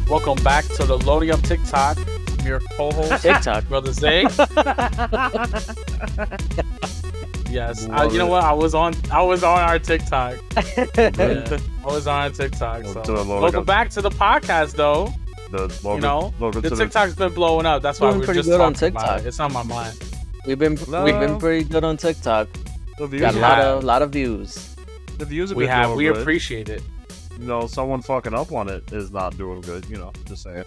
Welcome back to the Loading Up TikTok. I'm your co-host, TikTok. Brother Zay. Yes, you know what? I was on our TikTok. Yeah, I was on our TikTok. So welcome back to the podcast, though. The TikTok's been blowing up. That's why we're just good talking on TikTok. about it. It's on my mind. We've been pretty good on TikTok. Got a lot of views. The views have we been have. doing We good. appreciate it. You know, someone fucking up on it is not doing good. You know, just saying.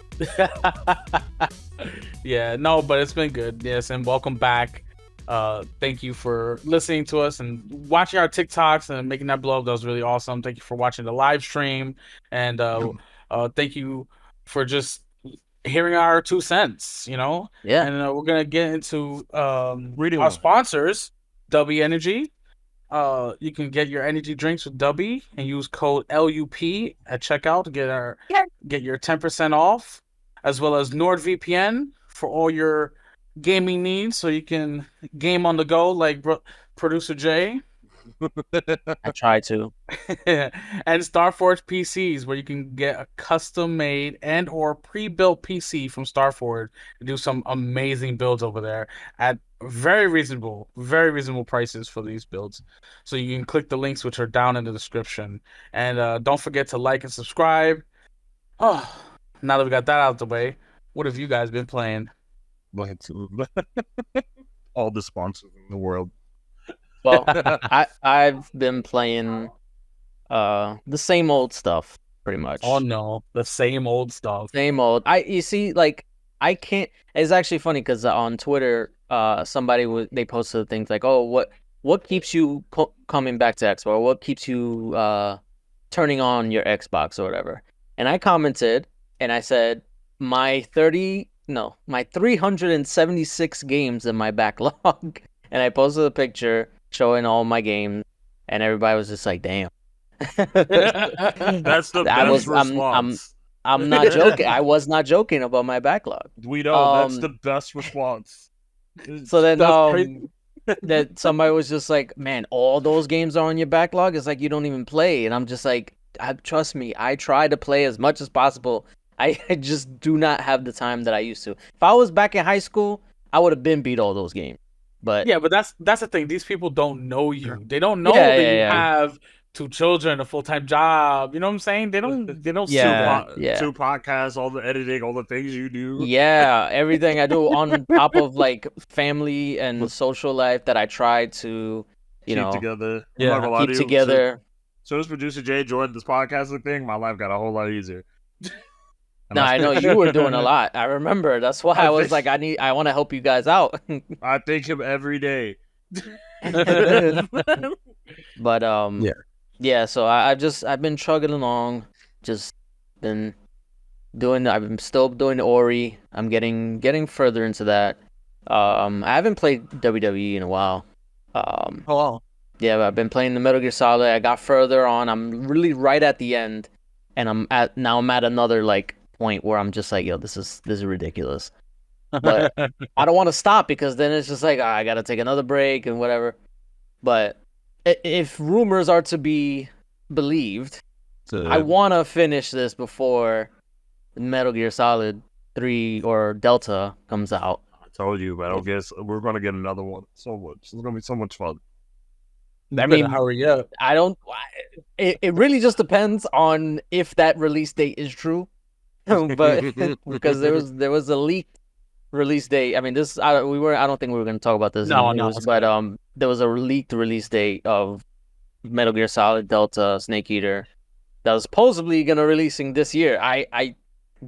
Yeah, no, but it's been good. Yes, and welcome back. Thank you for listening to us and watching our TikToks and making that blow up. That was really awesome. Thank you for watching the live stream, and thank you for just hearing our 2 cents. You know, Yeah. And we're gonna get into Reading our one. sponsors, W Energy. You can get your energy drinks with W and use code LUP at checkout to get your 10% off, as well as NordVPN for all your gaming needs, so you can game on the go like producer Jay. I try to. And Starforge PCs, where you can get a custom-made and or pre-built PC from Starforge to do some amazing builds over there at very reasonable prices for these builds. So you can click the links which are down in the description. And don't forget to like and subscribe. Oh, now that we got that out of the way, what have you guys been playing? All the sponsors in the world. Well, I've been playing the same old stuff pretty much. Oh no, the same old stuff. Same old. You see, like, I can't. It's actually funny because on Twitter, somebody they posted things like, "Oh, what keeps you coming back to Xbox? Or what keeps you turning on your Xbox or whatever?" And I commented and I said, my 376 games in my backlog, and I posted a picture showing all my games, and everybody was just like, "Damn." That's the best response. I'm not joking. I was not joking about my backlog. We know that's the best response. So then, crazy. that somebody was just like, "Man, all those games are on your backlog. It's like you don't even play." And I'm just like, trust me, I try to play as much as possible. I just do not have the time that I used to. If I was back in high school, I would have been beat all those games. But yeah, but that's the thing. These people don't know you. They don't know Yeah, that yeah, you yeah. have 2 children, a full-time job. You know what I'm saying? They don't see Yeah. that. Two podcasts, all the editing, all the things you do. yeah, everything I do on top of like family and social life that I try to, Keep together. Yeah, I'm not gonna lie to keep you. together. So as producer Jay joined this podcasting thing, my life got a whole lot easier. And No, I know you were doing a lot. I remember. That's why I was like, I want to help you guys out. I thank him every day. But yeah. So I've been chugging along, just been doing. I'm still doing Ori. I'm getting further into that. I haven't played WWE in a while. Hello. Yeah, but I've been playing the Metal Gear Solid. I got further on. I'm really right at the end, and I'm at another like point where I'm just like, yo, this is ridiculous. But I don't want to stop because then it's just like, I gotta take another break and whatever. But if rumors are to be believed, I want to finish this before Metal Gear Solid 3 or Delta comes out. I told you, but I guess we're gonna get another one. So much. It's gonna be so much fun. I mean, hurry up. I don't. It really just depends on if that release date is true. But because there was a leaked release date. I mean, I don't think we were going to talk about this. No, in the news, but there was a leaked release date of Metal Gear Solid Delta Snake Eater that was supposedly going to releasing this year. I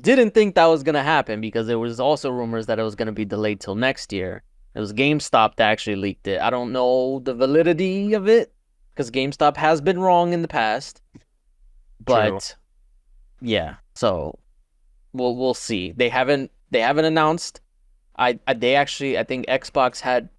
didn't think that was going to happen because there was also rumors that it was going to be delayed till next year. It was GameStop that actually leaked it. I don't know the validity of it because GameStop has been wrong in the past. But yeah, so we'll see. They haven't announced. I think Xbox had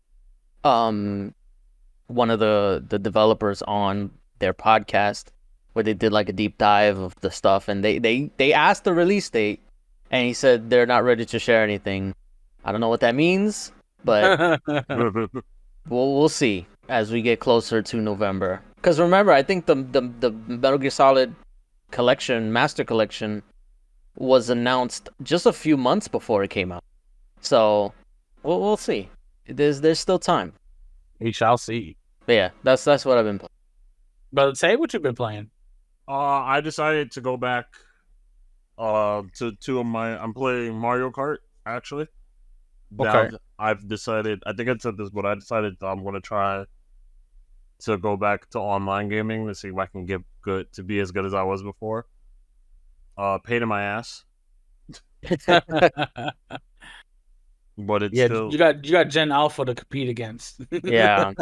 one of the developers on their podcast where they did like a deep dive of the stuff, and they asked the release date, and he said they're not ready to share anything. I don't know what that means, but we'll see as we get closer to November. Because remember, I think the Metal Gear Solid collection, Master Collection, was announced just a few months before it came out. So we'll see. There's still time. We shall see. But yeah, that's what I've been playing. But say what you've been playing. I decided to go back to two of my. I'm playing Mario Kart actually. Okay. Now I've decided. I think I said this, but I decided I'm going to try to go back to online gaming to see if I can get good to be as good as I was before. Pain in my ass, but it's Yeah, still you got Gen Alpha to compete against. Yeah.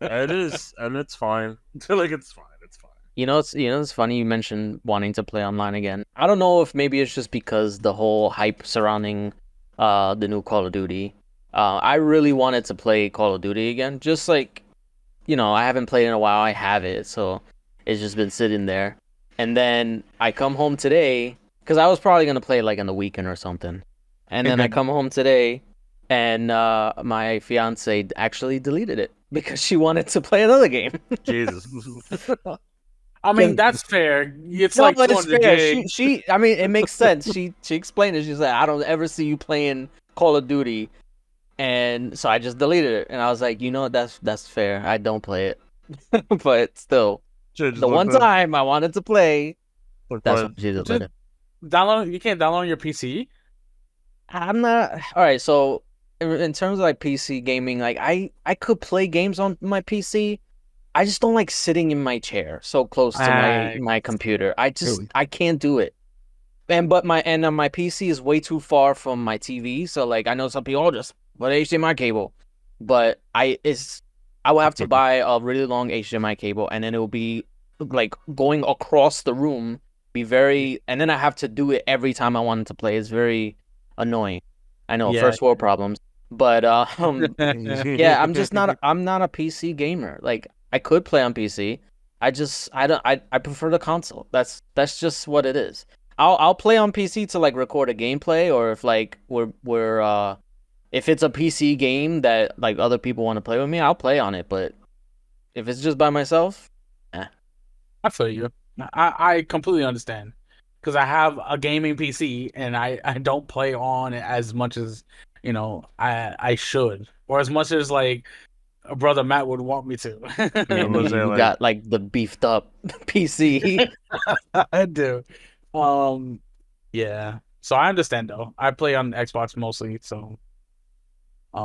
it is, and it's fine. Like it's fine. It's fine. It's funny you mentioned wanting to play online again. I don't know if maybe it's just because the whole hype surrounding the new Call of Duty. I really wanted to play Call of Duty again. Just like, I haven't played in a while. I have it, so it's just been sitting there. And then I come home today because I was probably gonna play like on the weekend or something. And then I come home today, and my fiance actually deleted it because she wanted to play another game. Jesus. I mean, that's fair. It's No, like but it's 200 fair. gigs. I mean, it makes sense. She explained it. She's like, I don't ever see you playing Call of Duty, and so I just deleted it. And I was like, that's fair. I don't play it, but still, Shit, just the one looked up- time I wanted to play, looked that's up. what she deleted. You can't download on your PC. I'm not all right. So in terms of like PC gaming, like I could play games on my PC. I just don't like sitting in my chair so close to my computer. I can't do it. But my PC is way too far from my TV, so like I know some people just put HDMI cable, but I will have to buy a really long HDMI cable, and then it will be like going across the room, and then I have to do it every time I wanted to play. It's very annoying. I know, Yeah. first world problems, but yeah, I'm not a PC gamer. Like I could play on PC. I prefer the console. That's just what it is. I'll play on PC to like record a gameplay, or if like if it's a PC game that like other people want to play with me, I'll play on it. But if it's just by myself, I feel you. I completely understand because I have a gaming PC and I don't play on it as much as I should, or as much as like a brother Matt would want me to. I'm gonna say, you like- got like the beefed up PC. I do. Yeah. So I understand though. I play on Xbox mostly, so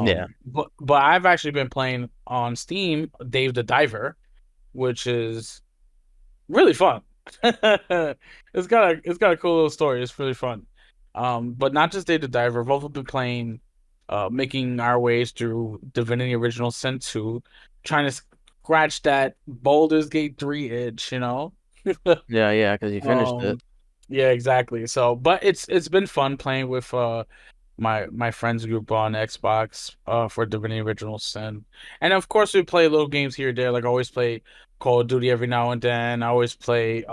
Yeah. But I've actually been playing on Steam, Dave the Diver, which is really fun. It's got a cool little story. It's really fun. But not just Dave the Diver. We've also been playing, making our ways through Divinity Original Sin 2, trying to scratch that Baldur's Gate 3 itch, Yeah, because you finished it. Yeah, exactly. So, but it's been fun playing with my friends group on Xbox for Divinity Original Sin, and of course we play little games here and there. Like I always play Call of Duty every now and then. I always play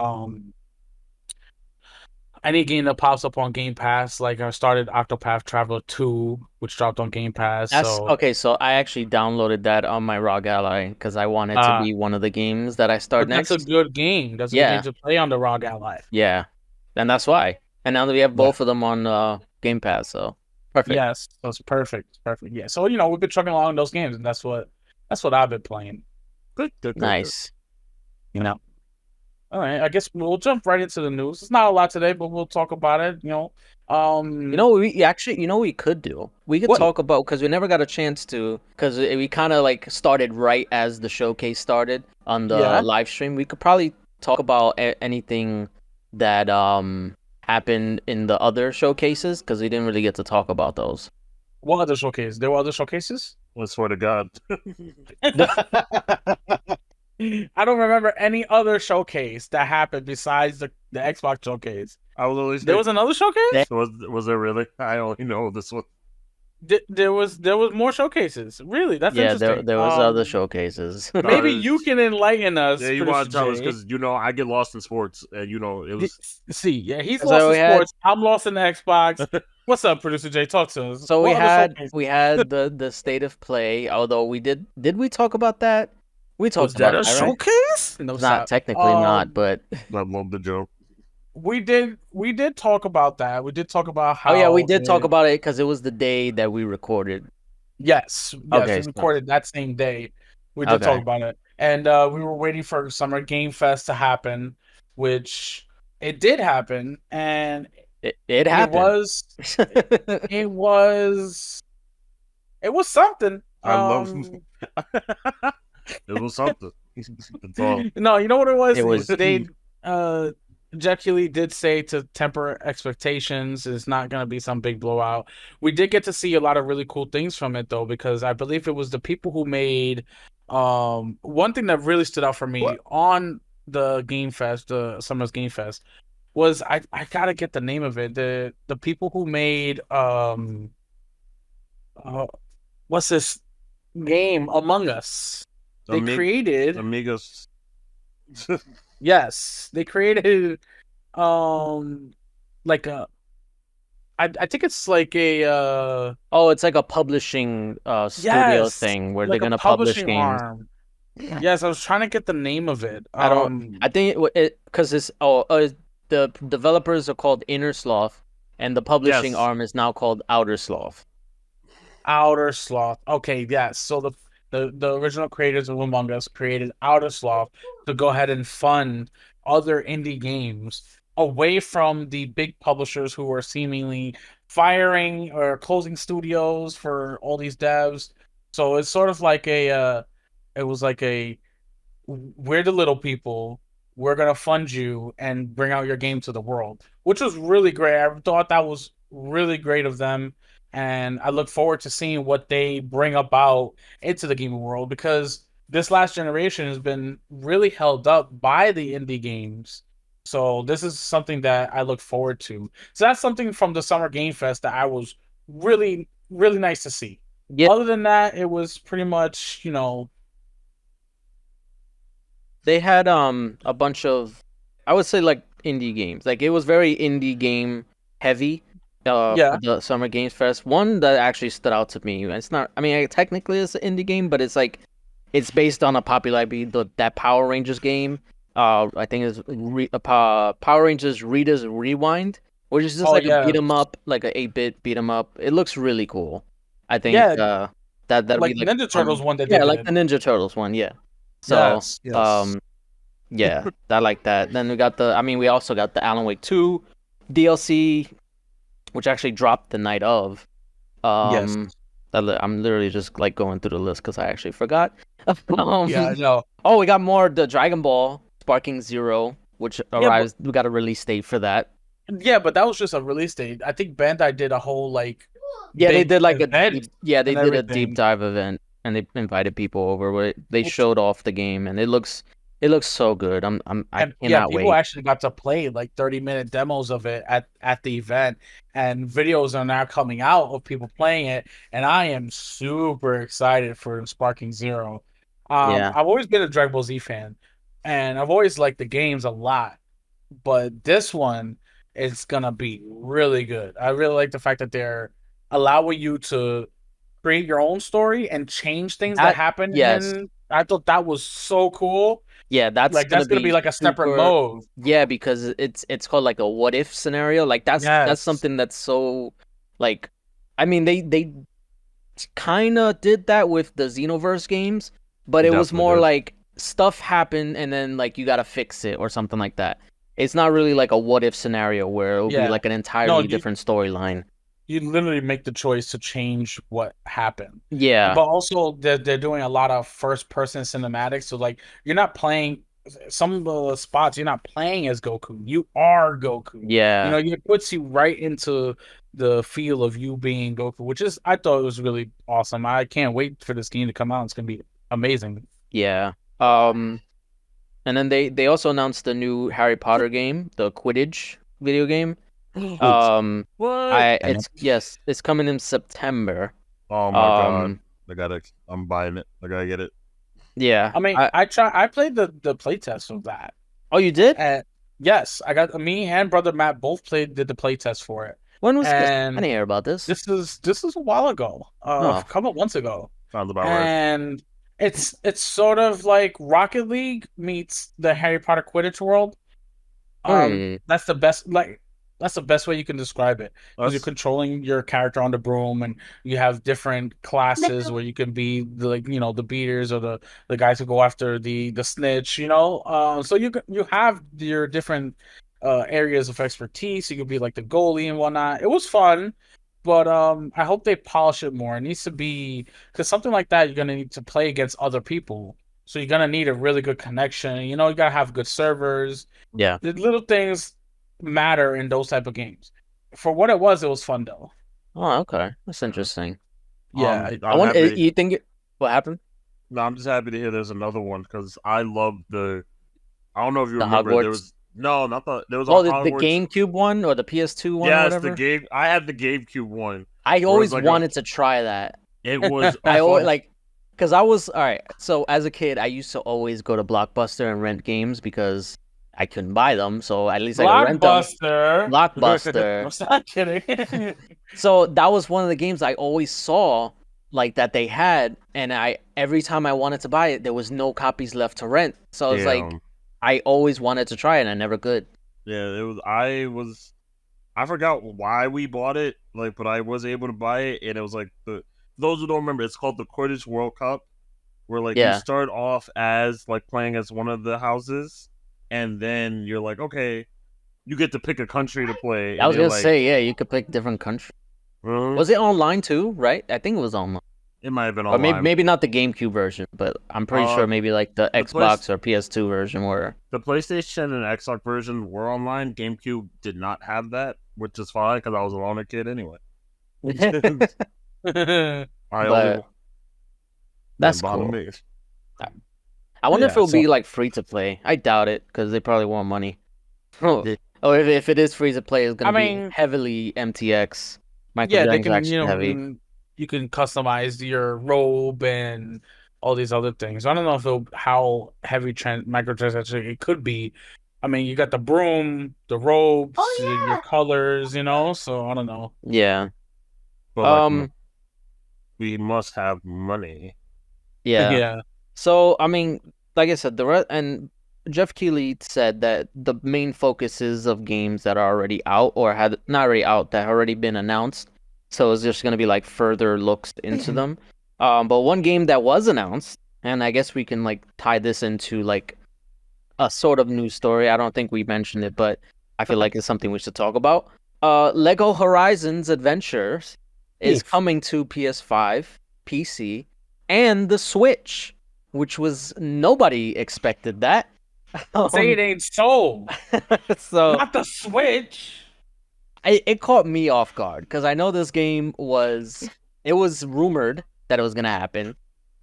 any game that pops up on Game Pass. Like I started Octopath Traveler 2, which dropped on Game Pass. Okay, so I actually downloaded that on my ROG Ally because I wanted to be one of the games that I start but next. that's a good game. That's a good game to play on the ROG Ally. Yeah, and that's why. And now that we have both of them on Game Pass, so perfect. Yes, that's perfect. Perfect. Yeah. So we've been trucking along those games, and that's what I've been playing. Good. Nice. All right, I guess we'll jump right into the news. It's not a lot today, but we'll talk about it. we could do. We could What? talk about because we never got a chance to because we kind of like started right as the showcase started on the live stream. We could probably talk about anything that happened in the other showcases because we didn't really get to talk about those. What other showcase? There were other showcases? I swear to God. I don't remember any other showcase that happened besides the Xbox showcase. I will at least. There was another showcase? Was there really? I only know this one. There was more showcases. Really? That's interesting. there was other showcases. Maybe you can enlighten us. Yeah, you want to tell us because I get lost in sports, and it was. He's So lost we in sports. I'm lost in the Xbox. What's up, producer Jay? Talk to us. So What other showcases? we had the state of play. Although did we talk about that? We talked Was that about a that, right? showcase? No, Not stop. technically not, but I love the joke. we did talk about that. We did talk about Oh yeah, we how did talk about it because it was the day that we recorded. yes, Okay, we so recorded that same day. We did talk okay, about it. And we were waiting for Summer Game Fest to happen, which it did happen, and it it happened. was it was it was something. I love it was something. It's all. No, you know what it was? It was They uh Jeff Keighley did say to temper expectations. It's not gonna be some big blowout. We did get to see a lot of really cool things from it though, because I believe it was the people who made one thing that really stood out for me on the Game Fest, the Summer's Game Fest, was I gotta get the name of it. The people who made uh, what's this game Among Us? They created Amigos. Yes, they created um like a I think it's like a oh, it's like a publishing studio yes, thing where they're like a gonna publish publishing games. arm. Yes, I was trying to get the name of it. I don't. I think it because it's the developers are called Inner Sloth, and the publishing Yes. arm is now called Outer Sloth. Outer Sloth. Okay, yes. So the original creators of Among Us created Outer Sloth to go ahead and fund other indie games away from the big publishers who are seemingly firing or closing studios for all these devs. So it's sort of like it was like a we're the little people. We're gonna fund you and bring out your game to the world, which was really great. I thought that was really great of them, and I look forward to seeing what they bring about into the gaming world because this last generation has been really held up by the indie games. So this is something that I look forward to. So that's something from the Summer Game Fest that I was really nice to see. Yeah, Other than that, it was pretty much, they had a bunch of, I would say, like indie games. Like it was very indie game heavy for yeah, the Summer Games Fest. One that actually stood out to me. It's not, I mean, technically it's an indie game, but it's like it's based on a popular IP, that Power Rangers game. I think it's Power Rangers Rita's Rewind, which is just oh like a beat yeah, 'em up, like a 8-bit beat 'em up. It looks really cool. I think yeah. that'll be Like like Ninja Turtles one that they yeah, like did. the Ninja Turtles one, yeah. So Yes. yeah, I like that. Then we got I mean, we also got the Alan Wake 2 DLC, which actually dropped the night of. Yes. Um, I'm literally just like going through the list because I actually forgot. Yeah, I Um, know. oh, we got more the Dragon Ball Sparking Zero, which Yeah, but arrives. We got a release date for that. yeah, but that was just a release date. I think Bandai did a whole like Yeah, they big did like event they and did a deep everything. dive event and they invited people over where they showed off the game and it looks so good. I And yeah, cannot people wait. actually got to play like 30-minute demos of it at the event, and videos are now coming out of people playing it, and I am super excited for Sparking Zero. Yeah. I've always been a Dragon Ball Z fan, and I've always liked the games a lot, but this one is gonna be really good. I really like the fact that they're allowing you to create your own story and change things that That happen yes. in. I thought that was so cool. Yeah, that's Like gonna that's gonna be be like a separate super. mode. Yeah, because it's called like a what if scenario. Like that's Yes. something that's so like I mean they kind of did that with the Xenoverse games, but it was Definitely more did. like stuff happened and then like you got to fix it or something like that. It's not really like a what if scenario where it will be Yeah. like an No, entirely different storyline. you literally make the choice to change what happened. Yeah. But also they're doing a lot of first person cinematics. So like you're not playing some of the spots, you're not playing as Goku. You are Goku. Yeah. It puts you right into the feel of you being Goku, which is I thought it was really awesome. I can't wait for this game to come out. It's gonna be amazing. Yeah. And then they also announced the new Harry Potter game, the Quidditch video game. What? It's coming in September. Oh my god. Um, I'm buying it. I gotta get it. yeah. I mean, I played the playtest of that. Oh, you did? And yes, I got me and brother Matt both did the playtest for it. When was this? I didn't And hear about this. this is a while ago, a Oh, couple months ago. Sounds about right. And it's sort of like Rocket League meets the Harry Potter Quidditch world. Hmm. That's the best that's the best way you can describe it because you're That's controlling your character on the broom and you have different classes where you can be the, like, you know, the beaters or the guys who go after the snitch, you know. So you have your different areas of expertise. You could be like the goalie and whatnot. It was fun, but I hope they polish it more. It needs to be, because something like that you're gonna need to play against other people. So you're gonna need a really good connection. You know, you gotta have good servers. Yeah. The little things matter in those type of games. For what it was fun though. Oh, okay. That's interesting. Yeah, I I'm want. happy. You think what happened? No, I'm just happy to hear there's another one because I love the. I don't know if you The remember. There Hogwarts. was no, not the. There was a Oh, the Hogwarts. GameCube one or the PS2 one or Yes, the whatever. game. I had the GameCube one. I Where always it's like wanted to try that. it was a I always fun. like, cause I was all right. So as a kid, I used to always go to Blockbuster and rent games because I couldn't buy them. So at least I could rent them. Blockbuster. Blockbuster. I'm not kidding. So that was one of the games I always saw like that they had, and I every time I wanted to buy it, there was no copies left to rent. So it's like Yeah, I always wanted to try it, and I never could. yeah. It was. I forgot why we bought it. Like, but I was able to buy it, and it was like those who don't remember, it's called the Quidditch World Cup, where like you Yeah. start off as like playing as one of the houses, and then you're like, okay, you get to pick a country to play. I And was they're gonna like, say, yeah, you could pick different countries. "Mhm." Was it online too? Right? I think it was online, It might have been or maybe online. maybe not the GameCube version, but I'm pretty Uh, sure maybe like the the Xbox or PS2 version were. The PlayStation and Xbox version were online. GameCube did not have that, which is fine because I was a loner kid anyway. I only But that's didn't bother cool. me. I wonder if Yeah, it'll so be like free to play. I doubt it because they probably want money. Oh, Yeah. or if it is free to play, it's I gonna be mean, heavily MTX yeah, they can, microtransaction heavy. you can customize your robe and all these other things. I don't know if how heavy microtransaction it could be. I mean, you got the broom, the robes, your colors, you know. So I don't know. Yeah. But like, Um. we must have money. Yeah. Yeah. So I mean, like I said, and Jeff Keighley said that the main focuses of games that are already out or had not already out that have already been announced. So it's just gonna be like further looks into them. But one game that was announced, and I guess we can like tie this into like a sort of news story. I don't think we mentioned it, but I feel like it's something we should talk about. Lego Horizons Adventures is Oof. coming to PS5, PC, and the Switch, which was nobody expected that. Say it ain't so. So Not the Switch. it caught me off guard because I know this game was rumored that it was gonna happen,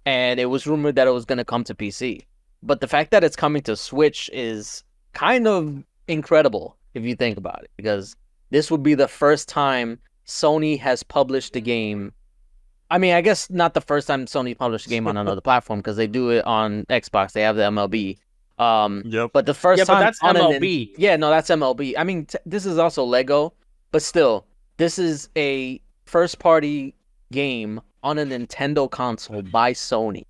and it was rumored that it was gonna come to PC. But the fact that it's coming to Switch is kind of incredible if you think about it, because this would be the first time Sony has published a game. I mean, I guess not the first time Sony published a game on another platform because they do it on Xbox. They have the MLB. Yep. But the first Yeah, but time that's on MLB. yeah, no, that's MLB. I mean, this is also Lego, but still, this is a first-party game on a Nintendo console by Sony.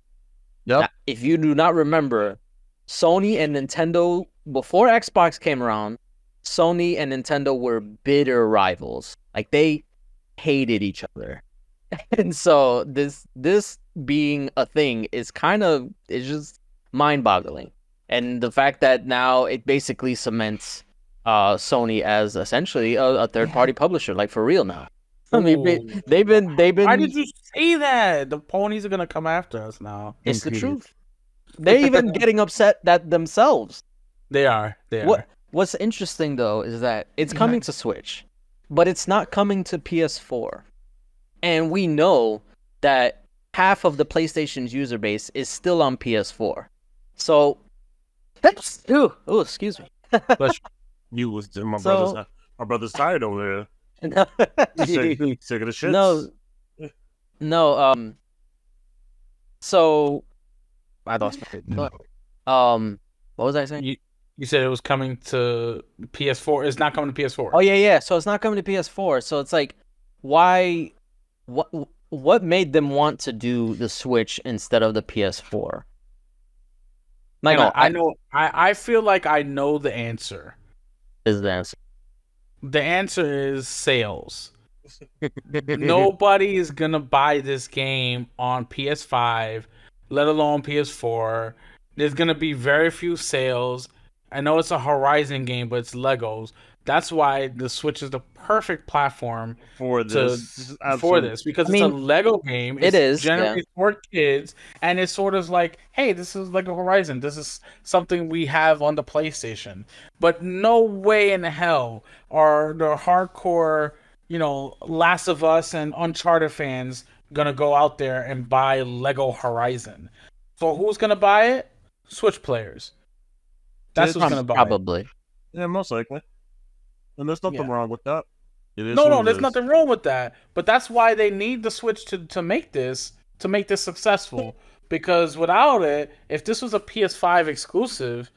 Yep. Now, if you do not remember, Sony and Nintendo, before Xbox came around, Sony and Nintendo were bitter rivals. Like, they hated each other. And so this being a thing is it's just mind-boggling. And the fact that now it basically cements Sony as essentially a third-party publisher, like for real now. I mean, Ooh. they've been Why did you say that? The ponies are gonna come after us now. It's the Indeed. truth. They're even getting upset that themselves. They are. They are. What's interesting though is that it's coming to Switch, but it's not coming to PS4. And we know that half of the PlayStation's user base is still on PS4. So ooh, excuse me. You was my So- brother's tired over there. Sick of the shits. No, so I lost my thought. What was I saying? You said it was coming to PS4. It's not coming to PS4. Oh yeah. So it's not coming to PS4. So it's like, why? What made them want to do the Switch instead of the PS4? Like, And I know. I feel like I know the answer. Is the answer. The answer is sales. Nobody is gonna buy this game on PS5, let alone PS4. There's gonna be very few sales. I know it's a Horizon game, but it's Legos. That's why the Switch is the perfect platform For to this, for absolutely. this because I it's a mean, Lego game. it It's is, yeah. generally for kids, and it's sort of like, hey, this is Lego Horizon. This is something we have on the PlayStation. But no way in hell are the hardcore, Last of Us and Uncharted fans gonna go out there and buy Lego Horizon. So who's gonna buy it? Switch players. That's who's gonna buy it. Probably. Yeah, most likely. And there's nothing Yeah. wrong with that. It is No, what no, it there's is. nothing wrong with that. But that's why they need the Switch to make this successful. Because without it, if this was a PS5 exclusive,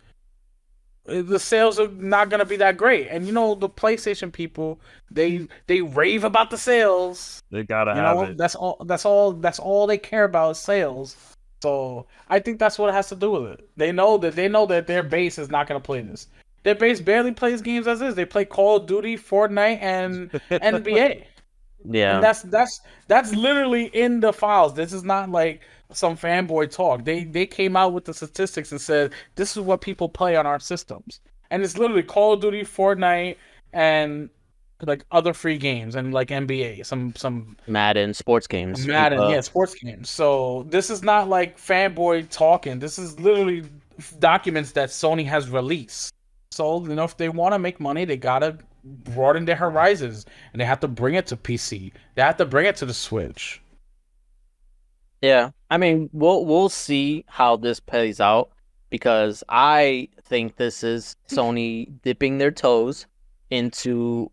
the sales are not gonna be that great. And the PlayStation people, they rave about the sales. They gotta have it. That's all they care about is sales. So I think that's what it has to do with it. They know that their base is not gonna play this. Their base barely plays games as is. They play Call of Duty, Fortnite, and NBA. Yeah. And that's literally in the files. This is not like some fanboy talk. They came out with the statistics and said this is what people play on our systems. And it's literally Call of Duty, Fortnite, and like other free games and like NBA, some Madden, sports games. Madden, FIFA. yeah, sports games. So this is not like fanboy talking. This is literally documents that Sony has released. So if they want to make money, they gotta broaden their horizons, and they have to bring it to PC. They have to bring it to the Switch. Yeah, I mean, we'll see how this plays out because I think this is Sony dipping their toes into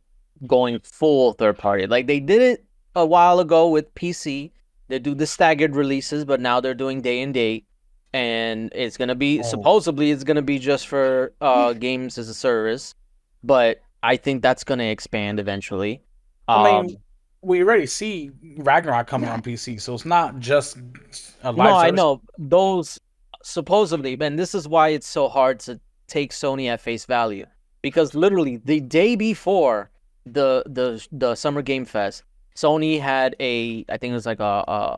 going full third party. Like they did it a while ago with PC. They do the staggered releases, but now they're doing day and date, and it's gonna be supposedly it's gonna be just for games as a service, but I think that's gonna expand eventually. I mean, we already see Ragnarok coming on PC, so it's not just a live No, I service. know those supposedly, and this is why it's so hard to take Sony at face value because literally the day before the Summer Game Fest, Sony had I think it was like a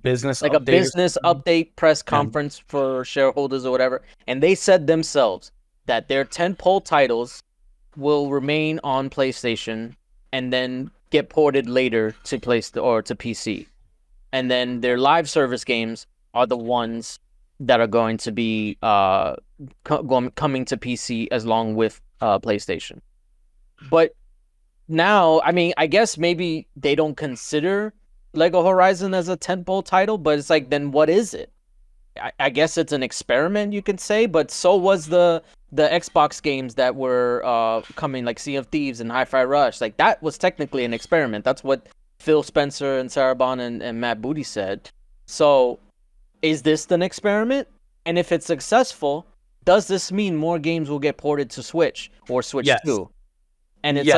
business like update a business update press Yeah. conference for shareholders or whatever, and they said themselves that their tentpole titles will remain on PlayStation and then get ported later to to PC. And then their live service games are the ones that are going to be coming to PC as long with PlayStation. But now, I mean, I guess maybe they don't consider Lego Horizon as a tentpole title, but it's like, then what is it? I guess it's an experiment, you can say, but so was the Xbox games that were coming, like Sea of Thieves and Hi-Fi Rush. Like that was technically an experiment. That's what Phil Spencer and Sarah Bond and Matt Booty said. So, is this an experiment? And if it's successful, does this mean more games will get ported to Switch or Switch Yes. 2? And it's Yes.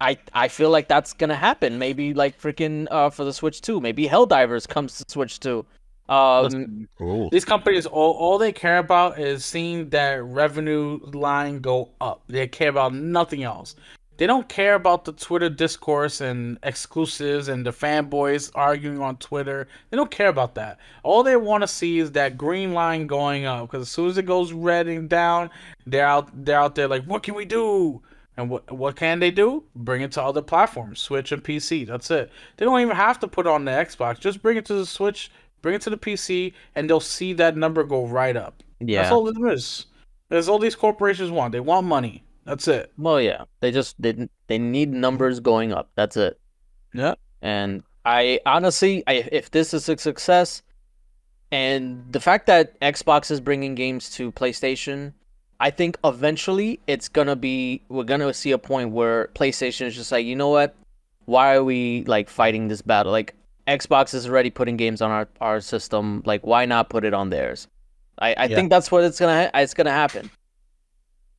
like, I feel like that's gonna happen. Maybe like freaking for the Switch 2. Maybe Helldivers comes to Switch 2. Listen, these companies, all they care about is seeing that revenue line go up. They care about nothing else. They don't care about the Twitter discourse and exclusives and the fanboys arguing on Twitter. They don't care about that. All they want to see is that green line going up. Because as soon as it goes red and down, they're out there like, what can we do? And what can they do? Bring it to other platforms, Switch and PC. That's it. They don't even have to put it on the Xbox. Just bring it to the Switch, bring it to the PC, and they'll see that number go right up. Yeah. That's all it is. That's all these corporations want. They want money. That's it. Well, yeah. They need numbers going up. That's it. Yeah. And I honestly, if this is a success, and the fact that Xbox is bringing games to PlayStation, I think eventually we're gonna see a point where PlayStation is just like, you know what? Why are we like fighting this battle? Like Xbox is already putting games on our system. Like, why not put it on theirs? I think that's what it's gonna happen.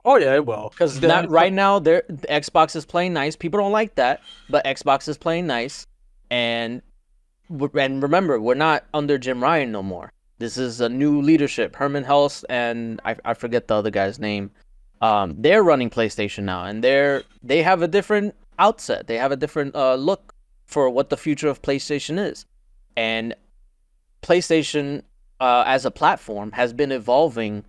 Oh yeah, it will. Because right now, the Xbox is playing nice. People don't like that, but Xbox is playing nice. And remember, we're not under Jim Ryan no more. This is a new leadership. Herman Hulst and I forget the other guy's name. they're running PlayStation now, and they have a different outset. They have a different look for what the future of PlayStation is, and PlayStation as a platform has been evolving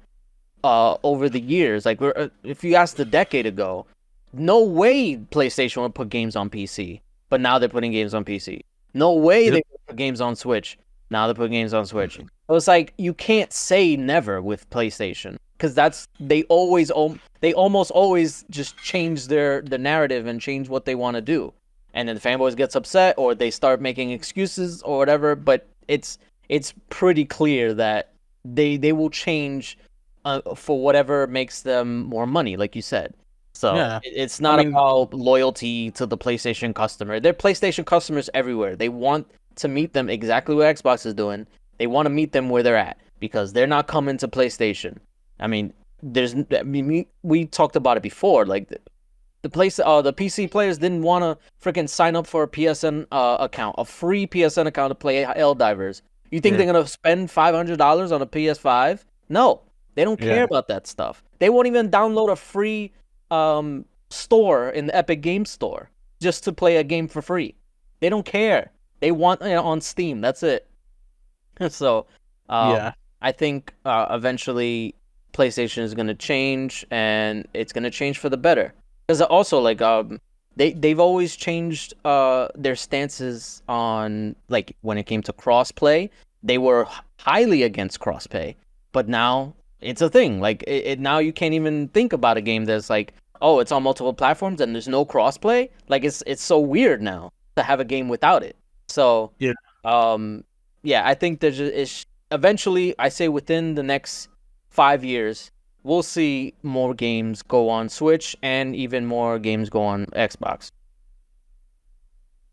over the years. Like if you asked a decade ago, no way PlayStation would put games on PC, but now they're putting games on PC. No way they would put games on Switch. Now they're putting games on Switch. So it's like you can't say never with PlayStation because they almost always just change the narrative and change what they want to do, and then the fanboys gets upset or they start making excuses or whatever. But it's pretty clear that they will change for whatever makes them more money, like you said. So Yeah. it's not about loyalty to the PlayStation customer. They're PlayStation customers everywhere. They want to meet them exactly what Xbox is doing. They want to meet them where they're at because they're not coming to PlayStation. I mean, we talked about it before. Like the PC players didn't want to freaking sign up for a PSN account, a free PSN account to play Helldivers. You think they're gonna spend $500 on a PS5? No, they don't care about that stuff. They won't even download a free store in the Epic Games Store just to play a game for free. They don't care. They want it on Steam. That's it. So, I think eventually PlayStation is going to change, and it's going to change for the better. Because also, like, they've always changed their stances on, like, when it came to crossplay. They were highly against crossplay, but now it's a thing. Like, now you can't even think about a game that's like, oh, it's on multiple platforms and there's no crossplay. Like, it's so weird now to have a game without it. So, I think eventually, I say within the next 5 years, we'll see more games go on Switch and even more games go on Xbox.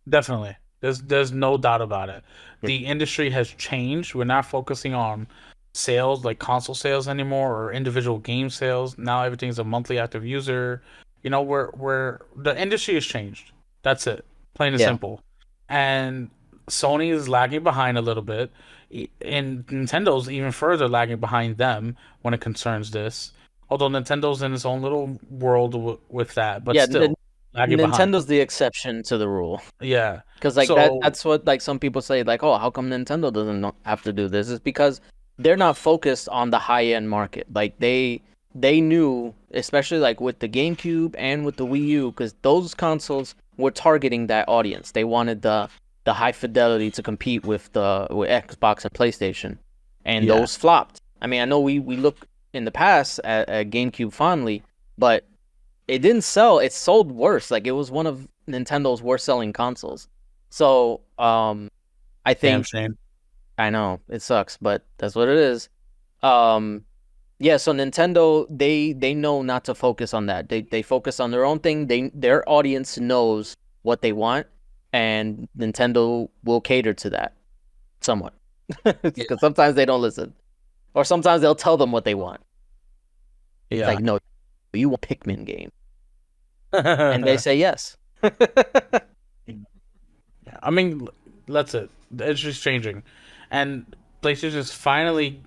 Definitely. There's no doubt about it. The industry has changed. We're not focusing on sales like console sales anymore or individual game sales. Now everything's a monthly active user. You know, we're the industry has changed. That's it. Plain and simple. And Sony is lagging behind a little bit. And Nintendo's even further lagging behind them when it concerns this. Although Nintendo's in its own little world with that, but still lagging behind. Nintendo's the exception to the rule. Yeah. Because like that's what like some people say, like, oh, how come Nintendo doesn't have to do this? It's because they're not focused on the high end market. Like they knew, especially like with the GameCube and with the Wii U, because those consoles were targeting that audience. They wanted the high fidelity to compete with Xbox and PlayStation, and those flopped. I mean, I know we look in the past at GameCube fondly, but it didn't sell. It sold worse. Like it was one of Nintendo's worst selling consoles. So I think I know it sucks, but that's what it is. So Nintendo they know not to focus on that. They focus on their own thing. Their audience knows what they want, and Nintendo will cater to that somewhat. Because sometimes they don't listen, or sometimes they'll tell them what they want. It's like, no, you want a Pikmin game, and they say yes. I mean, that's it. The industry's changing, and PlayStation is finally,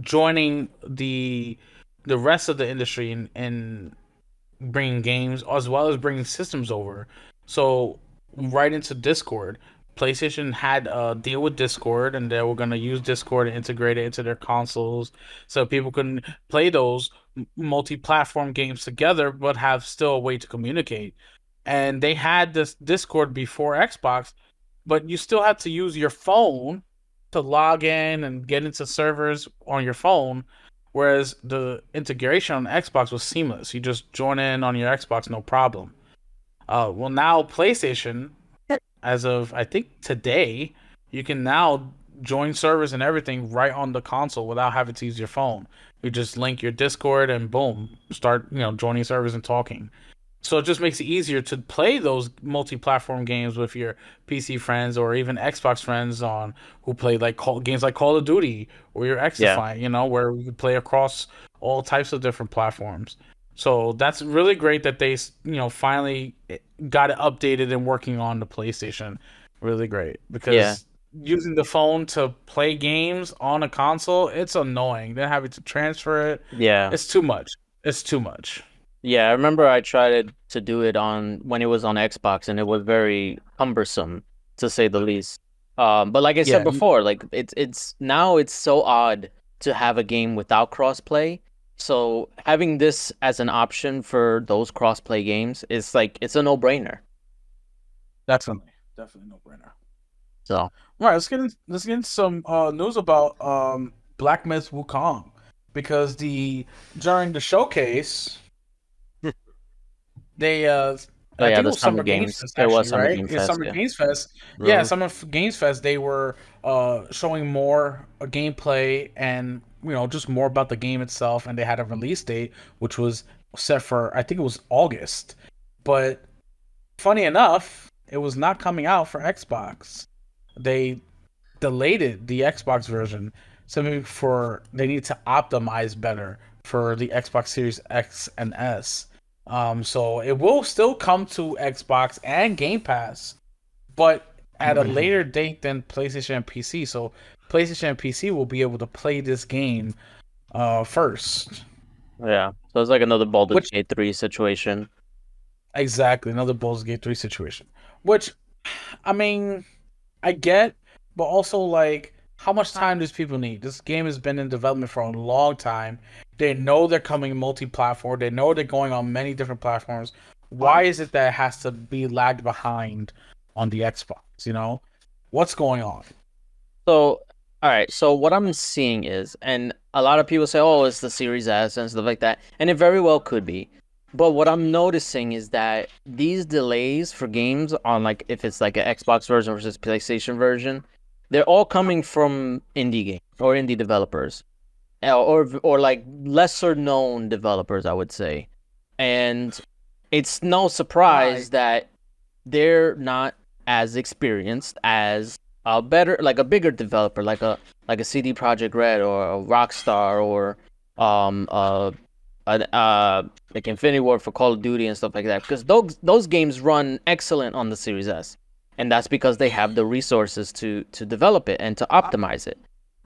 joining the rest of the industry in bringing games as well as bringing systems over. So right into Discord, PlayStation had a deal with Discord, and they were going to use Discord and integrate it into their consoles, so people can play those multi-platform games together, but have still a way to communicate. And they had this Discord before Xbox, but you still had to use your phone to log in and get into servers on your phone, whereas the integration on Xbox was seamless. You just join in on your Xbox, no problem. Well, now PlayStation, as of I think today, you can now join servers and everything right on the console without having to use your phone. You just link your Discord and boom, start joining servers and talking. So it just makes it easier to play those multi-platform games with your PC friends or even Xbox friends who play games like Call of Duty or your Xify, where we could play across all types of different platforms. So that's really great that they, finally got it updated and working on the PlayStation. Really great, because using the phone to play games on a console, it's annoying. Then having to transfer it, it's too much. It's too much. Yeah, I remember I tried to do it on when it was on Xbox, and it was very cumbersome to say the least. But like I said Yeah, before, like it's now it's so odd to have a game without crossplay. So having this as an option for those crossplay games is like it's a no-brainer. definitely no brainer. So All right, let's get into some news about Black Myth Wukong because the during the showcase they oh I yeah, think it the was Summer Summer Games Games. Fest It was actually, Summer right? Game Yeah, Fest, Summer yeah. Games Fest. Yeah, Really? Games Fest. They were showing more gameplay and just more about the game itself, and they had a release date which was set for I think it was August, but funny enough, it was not coming out for Xbox. They delayed the Xbox version simply for they need to optimize better for the Xbox Series X and S. So it will still come to Xbox and Game Pass, but at a later date than PlayStation and PC. So PlayStation and PC will be able to play this game first. Yeah. So it's like another Baldur's Which Gate 3 situation. exactly another Baldur's Gate 3 situation. Which I mean I get, but also like how much time does people need? This game has been in development for a long time. They know they're coming multi-platform. They know they're going on many different platforms. Why is it that it has to be lagged behind on the Xbox? What's going on? So, all right. So what I'm seeing is, and a lot of people say, "Oh, it's the Series S and stuff like that," and it very well could be. But what I'm noticing is that these delays for games on like if it's like an Xbox version versus PlayStation version, they're all coming from indie games or indie developers, or like lesser known developers, I would say. And it's no surprise that they're not as experienced as a better like a bigger developer like a CD Project Red or a Rockstar or um uh like Infinity Ward for Call of Duty and stuff like that because those games run excellent on the Series S, and that's because they have the resources to develop it and to optimize it.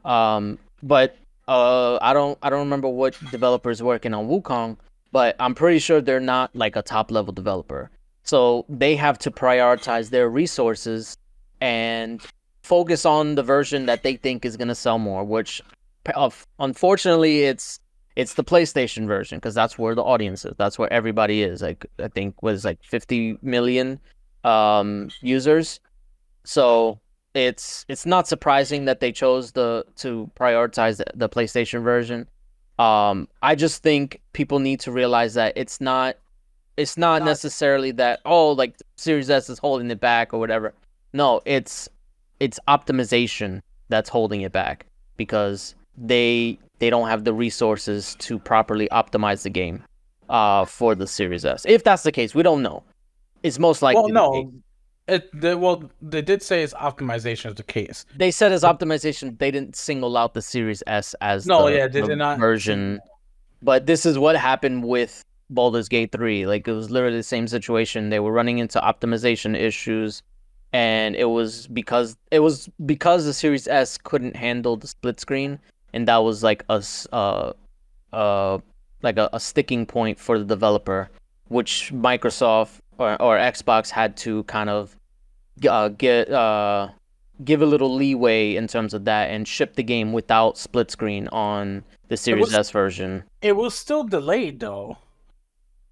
But I don't remember what developers working on Wukong, but I'm pretty sure they're not like a top level developer. So they have to prioritize their resources and focus on the version that they think is gonna sell more. Which, unfortunately, it's the PlayStation version because that's where the audience is. That's where everybody is. Like I think was like 50 million users. So it's not surprising that they chose to prioritize the PlayStation version. I just think people need to realize that it's not necessarily that like Series S is holding it back or whatever. No, it's optimization that's holding it back because they don't have the resources to properly optimize the game for the Series S. If that's the case, we don't know. It's most Well, likely the case. no, they did say it's optimization is the case. They said as optimization, they didn't single out the Series S as No, the, yeah, they the did not. version. But this is what happened with Baldur's Gate 3. Like, it was literally the same situation. They were running into optimization issues, and it was because the Series S couldn't handle the split screen, and that was like a sticking point for the developer, which Microsoft or Xbox had to kind of get give a little leeway in terms of that and ship the game without split screen on the It Series was S version. it was still delayed though.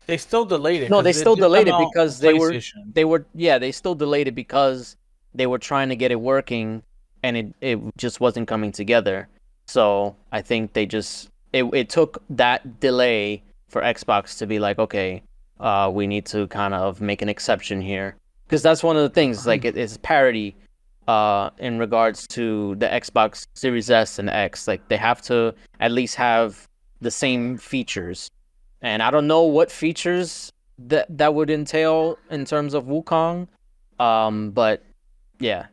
They still delayed it No, they because it still did delayed come it out on because PlayStation. they still delayed it because they were trying to get it working and it just wasn't coming together. So I think it took that delay for Xbox to be like, okay, we need to kind of make an exception here. Because that's one of the things, like it's parity in regards to the Xbox Series S and X. Like they have to at least have the same features. And I don't know what features that would entail in terms of Wukong. But yeah,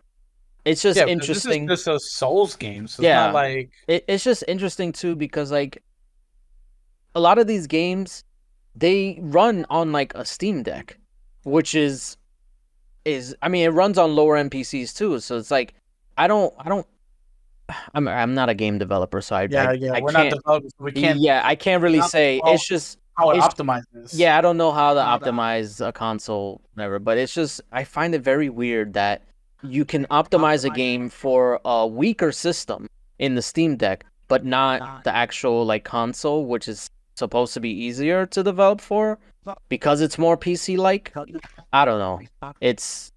it's just Yeah, because this is interesting. just a Souls game, so it's not Yeah, like it's just interesting too because like a lot of these games they run on like a Steam Deck, which is I mean it runs on lower end PCs too. So it's like I don't I'm not a game developer, so Yeah, yeah, I we're not can't. developers, so we can't Yeah, I can't really not say. know how it It's optimizes. yeah, I don't know how to optimize a console, whatever, but it's just I find it very weird that you can optimize a game for a weaker system in the Steam Deck, but not the actual like console, which is supposed to be easier to develop for because it's more PC like. I don't know. It's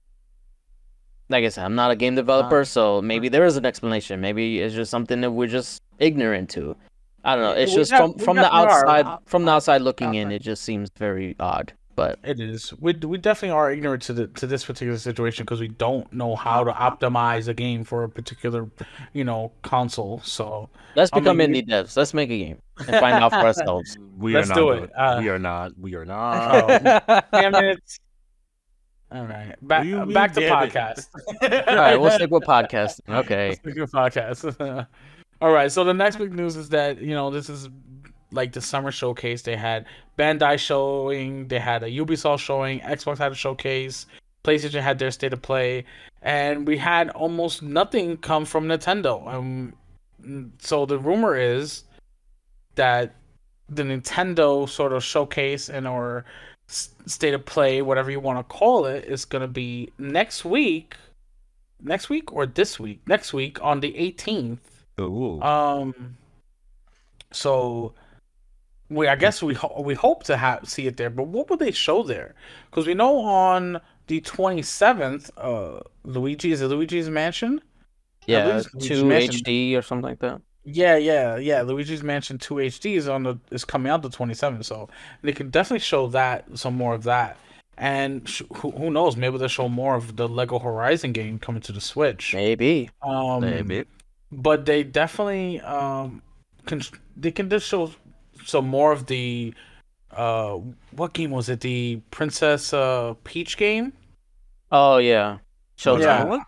like I said, I'm not a game developer, so maybe there is an explanation. Maybe it's just something that we're just ignorant to. I don't know. It's just We from the definitely outside are. from the outside looking in, it just seems very odd. But It is. We definitely are ignorant to this particular situation because we don't know how to optimize a game for a particular, console. So, let's I become mean, indie devs. Let's make a game and find out for ourselves. We are let's not do doing. it. We are not. We are not. Oh, damn it! All right, What do you mean, back to damn it? podcast. All right, we'll stick with podcasting. Okay. Let's stick with podcast. All right. So the next big news is that this is like the summer showcase. They had Bandai showing, they had a Ubisoft showing, Xbox had a showcase, PlayStation had their state of play, and we had almost nothing come from Nintendo. So the rumor is that the Nintendo sort of showcase and or state of play, whatever you want to call it, is going to be next week. Next week or this week? Next week on the 18th. Ooh. So I guess we hope to see it there, but what would they show there? Because we know on the 27th, Luigi's Mansion? I believe Yeah, it's Luigi's 2 Mansion. HD or something like that. Yeah. Luigi's Mansion 2 HD is coming out the 27th, so they can definitely show some more of that. And who knows? Maybe they'll show more of the Lego Horizon game coming to the Switch. Maybe. Maybe. But they definitely they can just show some more of the what game was it? The Princess Peach game? Oh yeah. What's Yeah. Showtime. what?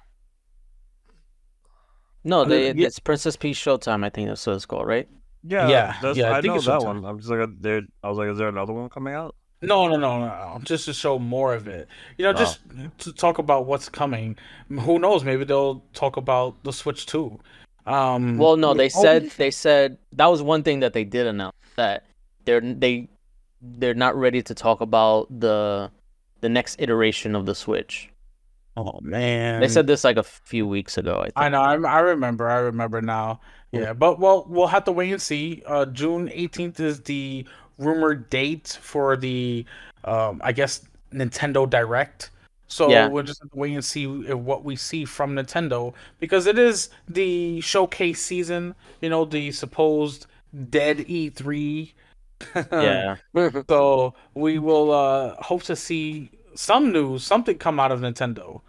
No, Yeah. it's Princess Peach Showtime. I think that's what it's called, right? Yeah. I I think know it's that sometime. one. I'm just like, I was like, is there another one coming out? No. Just to show more of it. Just to talk about what's coming. Who knows? Maybe they'll talk about the Switch too. Well, no, they said that was one thing that they did announce that they're not ready to talk about the next iteration of the Switch. Oh man. They said this like a few weeks ago, I think. I know. I remember. I remember now. Yeah, but we'll have to wait and see. June 18th is the rumored date for the, I guess Nintendo Direct. So Yeah. we'll just have to wait and see what we see from Nintendo because it is the showcase season. The supposed dead E3. Yeah. So we will hope to see some news, something come out of Nintendo.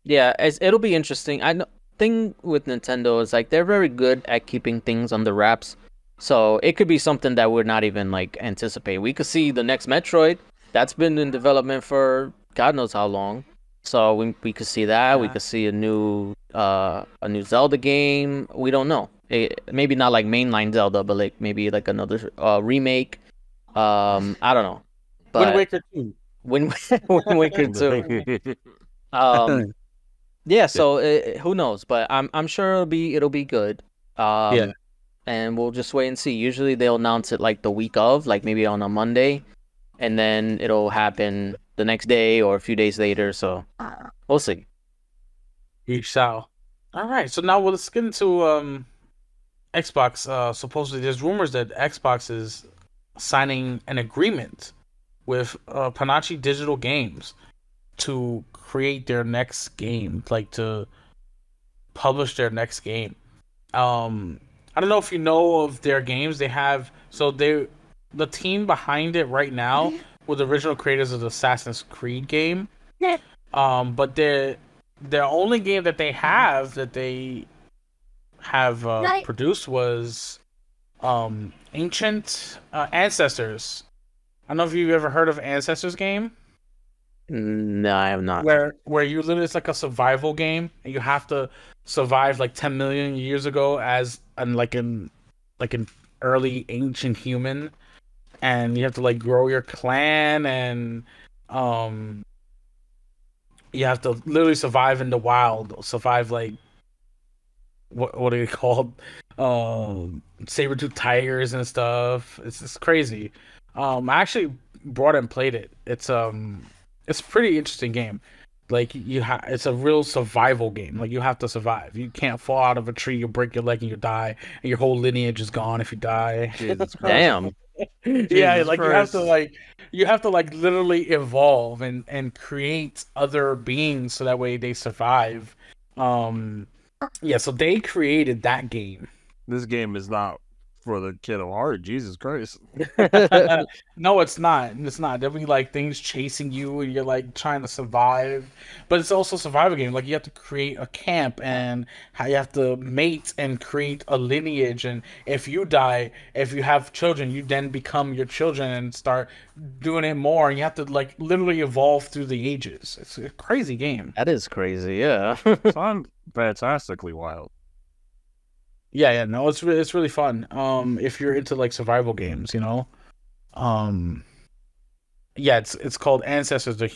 Yeah, it'll be interesting. I know thing with Nintendo is like they're very good at keeping things under wraps. So it could be something that we're not even like anticipate. We could see the next Metroid that's been in development for God knows how long. So we could see that. We could see a new Zelda game. We don't know. Maybe not like mainline Zelda, but like maybe like another remake. I don't know. Wind But Waker 2. Wind Waker 2. Um yeah, so who knows? But I'm sure it'll be good. Yeah. And we'll just wait and see. Usually they'll announce it like the week of, like maybe on a Monday, and then it'll happen the next day or a few days later. So we'll see. You shall. All right. So now let's get into Xbox. Supposedly, there's rumors that Xbox is signing an agreement with Panache Digital Games to create their next game, like to publish their next game. I don't know if you know of their games. They have the team behind it right now were the original creators of the Assassin's Creed game. But their only game that they have produced was Ancient Ancestors. I don't know if you've ever heard of Ancestors game. No, I have not. Where you literally it's like a survival game and you have to survive like 10 million years ago as an early ancient human, and you have to like grow your clan, and you have to literally survive in the wild, survive like what are they called? Saber-tooth tigers and stuff. It's crazy. I actually brought it and played it. It's a pretty interesting game. Like it's a real survival game. Like you have to survive. You can't fall out of a tree, you break your leg and you die, and your whole lineage is gone if you die. Jesus Christ. Damn. Yeah, Jesus like Christ. you have to like literally evolve and create other beings so that way they survive. Um, yeah, so they created that game. This game is not for the kid of heart. Jesus Christ. No, it's not. It's not. There'll be like things chasing you, and you're like trying to survive. But it's also a survival game. Like you have to create a camp, and how you have to mate and create a lineage. And if you die, if you have children, you then become your children and start doing it more. And you have to like literally evolve through the ages. It's a crazy game. That is crazy, yeah. Sound fantastically wild. Yeah, yeah. No, it's really fun. If you're into like survival games, you know. Um. Yeah, it's called Ancestors, the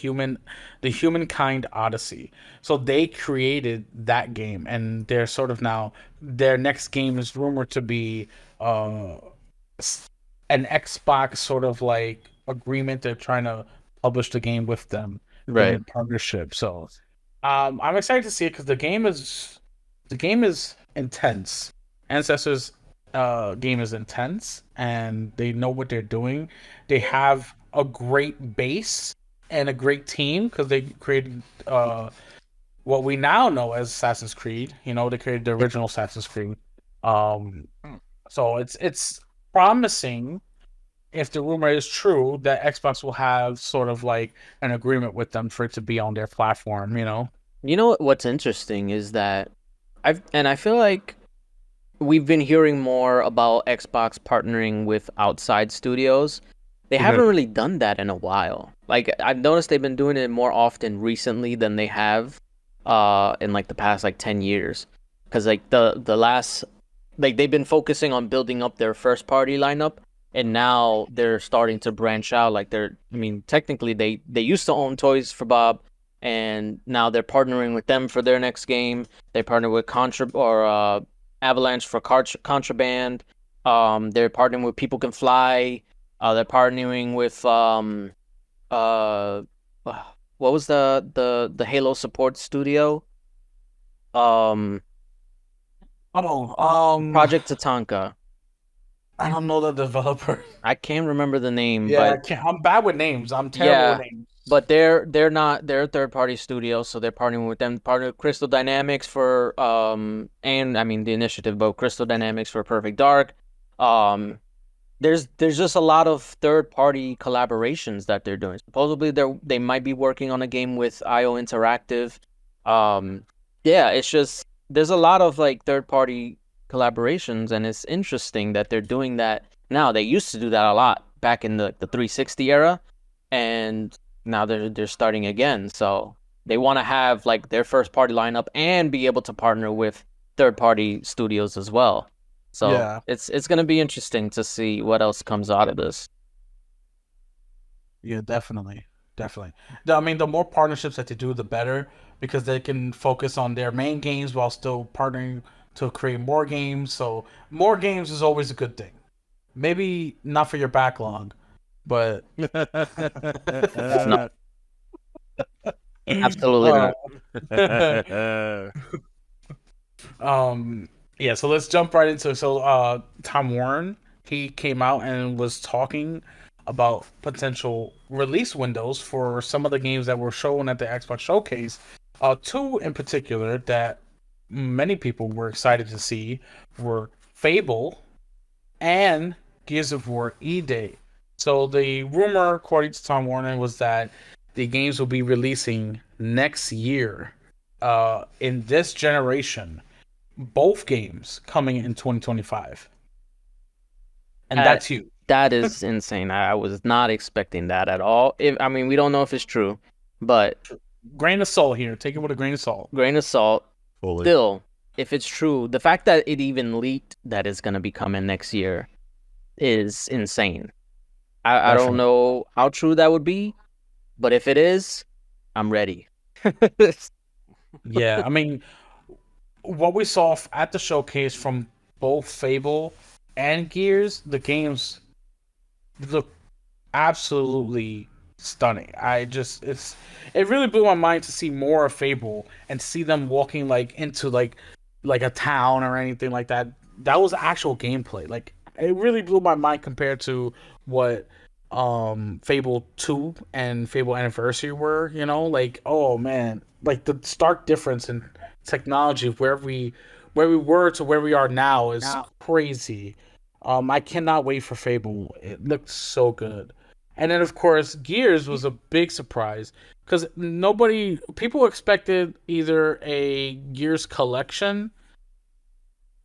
Humankind Odyssey. So they created that game, and they're sort of now their next game is rumored to be uh s- an Xbox sort of like agreement. They're trying to publish the game with them Right. in partnership. So I'm excited to see it because the game is intense. Ancestors game is intense and they know what they're doing. They have a great base and a great team because they created what we now know as Assassin's Creed. You know, they created the original Assassin's Creed. Um, so it's promising if the rumor is true that Xbox will have sort of like an agreement with them for it to be on their platform. You know. You know what's interesting is that I feel like we've been hearing more about Xbox partnering with outside studios. They haven't really done that in a while. Like I've noticed they've been doing it more often recently than they have in like the past like 10 years. Cuz like the last like they've been focusing on building up their first party lineup, and now they're starting to branch out. Like I mean technically they used to own Toys for Bob, and now they're partnering with them for their next game. They partner with Avalanche for Contraband. They're partnering with People Can Fly. They're partnering with uh, what was the Halo support studio? Um, Oh, Project Tatanka. I don't know the developer. I can't remember the name, Yeah, I but can't. I'm bad with names. I'm terrible with yeah, names. but they're a third party studio, so they're partnering with them. Partner with Crystal Dynamics for and I mean the initiative, but Crystal Dynamics for Perfect Dark. Um, there's just a lot of third party collaborations that they're doing. Supposedly they might be working on a game with IO Interactive. Um, yeah, it's just there's a lot of like third party collaborations, and it's interesting that they're doing that now. They used to do that a lot back in the 360 era, and now they're starting again. So they want to have like their first party lineup and be able to partner with third party studios as well. So Yeah, it's gonna be interesting to see what else comes out of this. yeah, definitely, definitely. I mean, the more partnerships that they do, the better because they can focus on their main games while still partnering to create more games. So more games is always a good thing. Maybe not for your backlog, but No, absolutely uh, not. Um, yeah, so let's jump right into Tom Warren, he came out and was talking about potential release windows for some of the games that were shown at the Xbox showcase. Two in particular that many people were excited to see were Fable and Gears of War E-Day. So the rumor, according to Tom Warren, was that the games will be releasing next year, in this generation, both games coming in 2025, and That that's huge. that is insane. I was not expecting that at all. If I mean we don't know if it's true, but Grain of salt here. Take it with a grain of salt. grain of salt. Fully. Still, if it's true, the fact that it even leaked that it's gonna be coming next year is insane. I don't Definitely. know how true that would be, but if it is, I'm ready. Yeah, I mean, what we saw at the showcase from both Fable and Gears, the games look absolutely stunning. It really blew my mind to see more of Fable and see them walking like into like a town or anything like that. That was actual gameplay. Like it really blew my mind compared to what Fable 2 and Fable Anniversary were, like oh man, like the stark difference in technology of where we were to where we are now is crazy. I cannot wait for Fable. It looked so good. And then of course Gears was a big surprise because people expected either a Gears collection,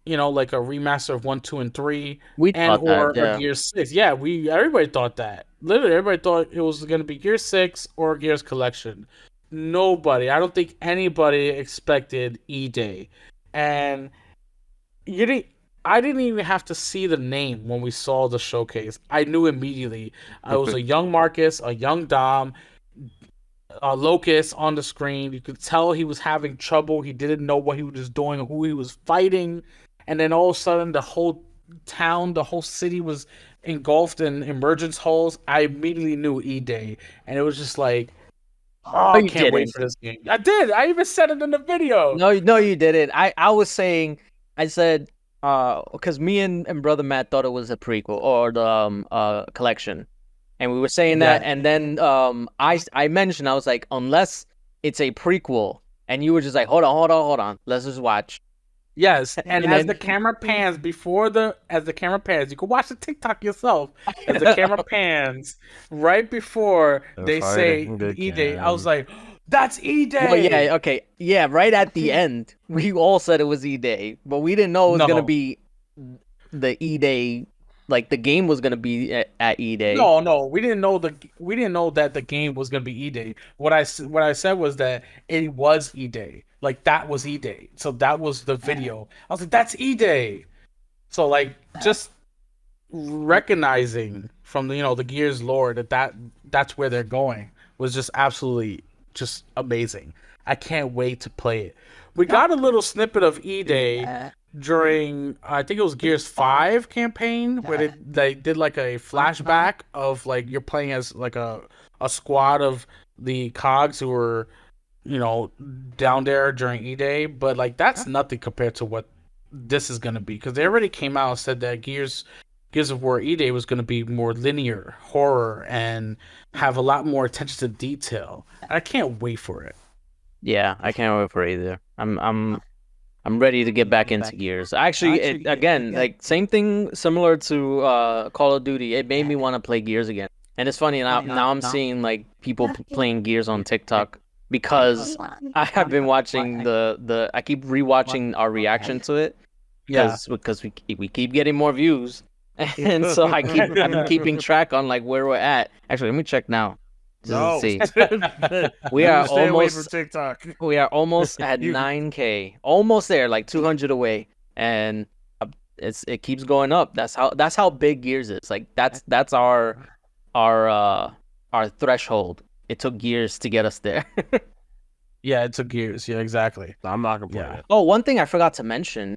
like a remaster of 1, 2, and 3, We and thought that, or a yeah. Gears 6. Yeah, everybody thought that. Literally, everybody thought it was gonna be Gears 6 or Gears Collection. Nobody, I don't think anybody expected E Day, and you didn't. I didn't even have to see the name when we saw the showcase. I knew immediately. I was a young Marcus, a young Dom, Locust on the screen. You could tell he was having trouble. He didn't know what he was doing or who he was fighting. And then all of a sudden, the whole town, the whole city was engulfed in emergence holes. I immediately knew E Day. And it was just like, oh, No, I you can't wait didn't. for this game. I did. I even said it in the video. No, no, you didn't. I was saying, I said, because me and brother Matt thought it was a prequel or the collection, and we were saying that, Yeah. and then I mentioned, I was like, unless it's a prequel, and you were just like, hold on, let's just watch. Yes, and And as then the camera pans you can watch the TikTok yourself. As the camera pans right before They're they say fighting E Day, I was again. like, "That's E well, yeah, Day." okay, yeah, right at the end, we all said it was E-Day, but we didn't know it was gonna No, be the E-Day, like the game was gonna be at E-Day. no, we didn't know that the game was gonna be E Day. What I said was that it was E Day, like that was E Day. So that was the video. I was like, "That's E Day." So like just recognizing from the Gears lore that's where they're going was just absolutely just amazing. I can't wait to play it. We got a little snippet of E Day during I think it was Gears 5 campaign where they did like a flashback of like you're playing as like a squad of the cogs who were you know down there during E Day, but like that's nothing compared to what this is gonna be because they already came out and said that Gears of War E Day was gonna be more linear horror and have a lot more attention to detail. I can't wait for it. Yeah, I can't wait for it either. I'm ready to get back into Gears. Actually, again, like same thing, similar to Call of Duty. It made me want to play Gears again. And it's funny now I'm seeing like people playing Gears on TikTok because I have been watching the I keep rewatching our reaction to it Yeah. because we keep getting more views. And so I'm keeping track on like where we're at. Actually, let me check now. Just to see. We are Stay away from almost TikTok. we are almost at You- 9K, almost there, like 200 away, and it keeps going up. That's how big Gears is. Like that's our threshold. It took years to get us there. Yeah, it took Gears. Yeah, exactly. I'm not gonna play Yeah. it. Oh, one thing I forgot to mention.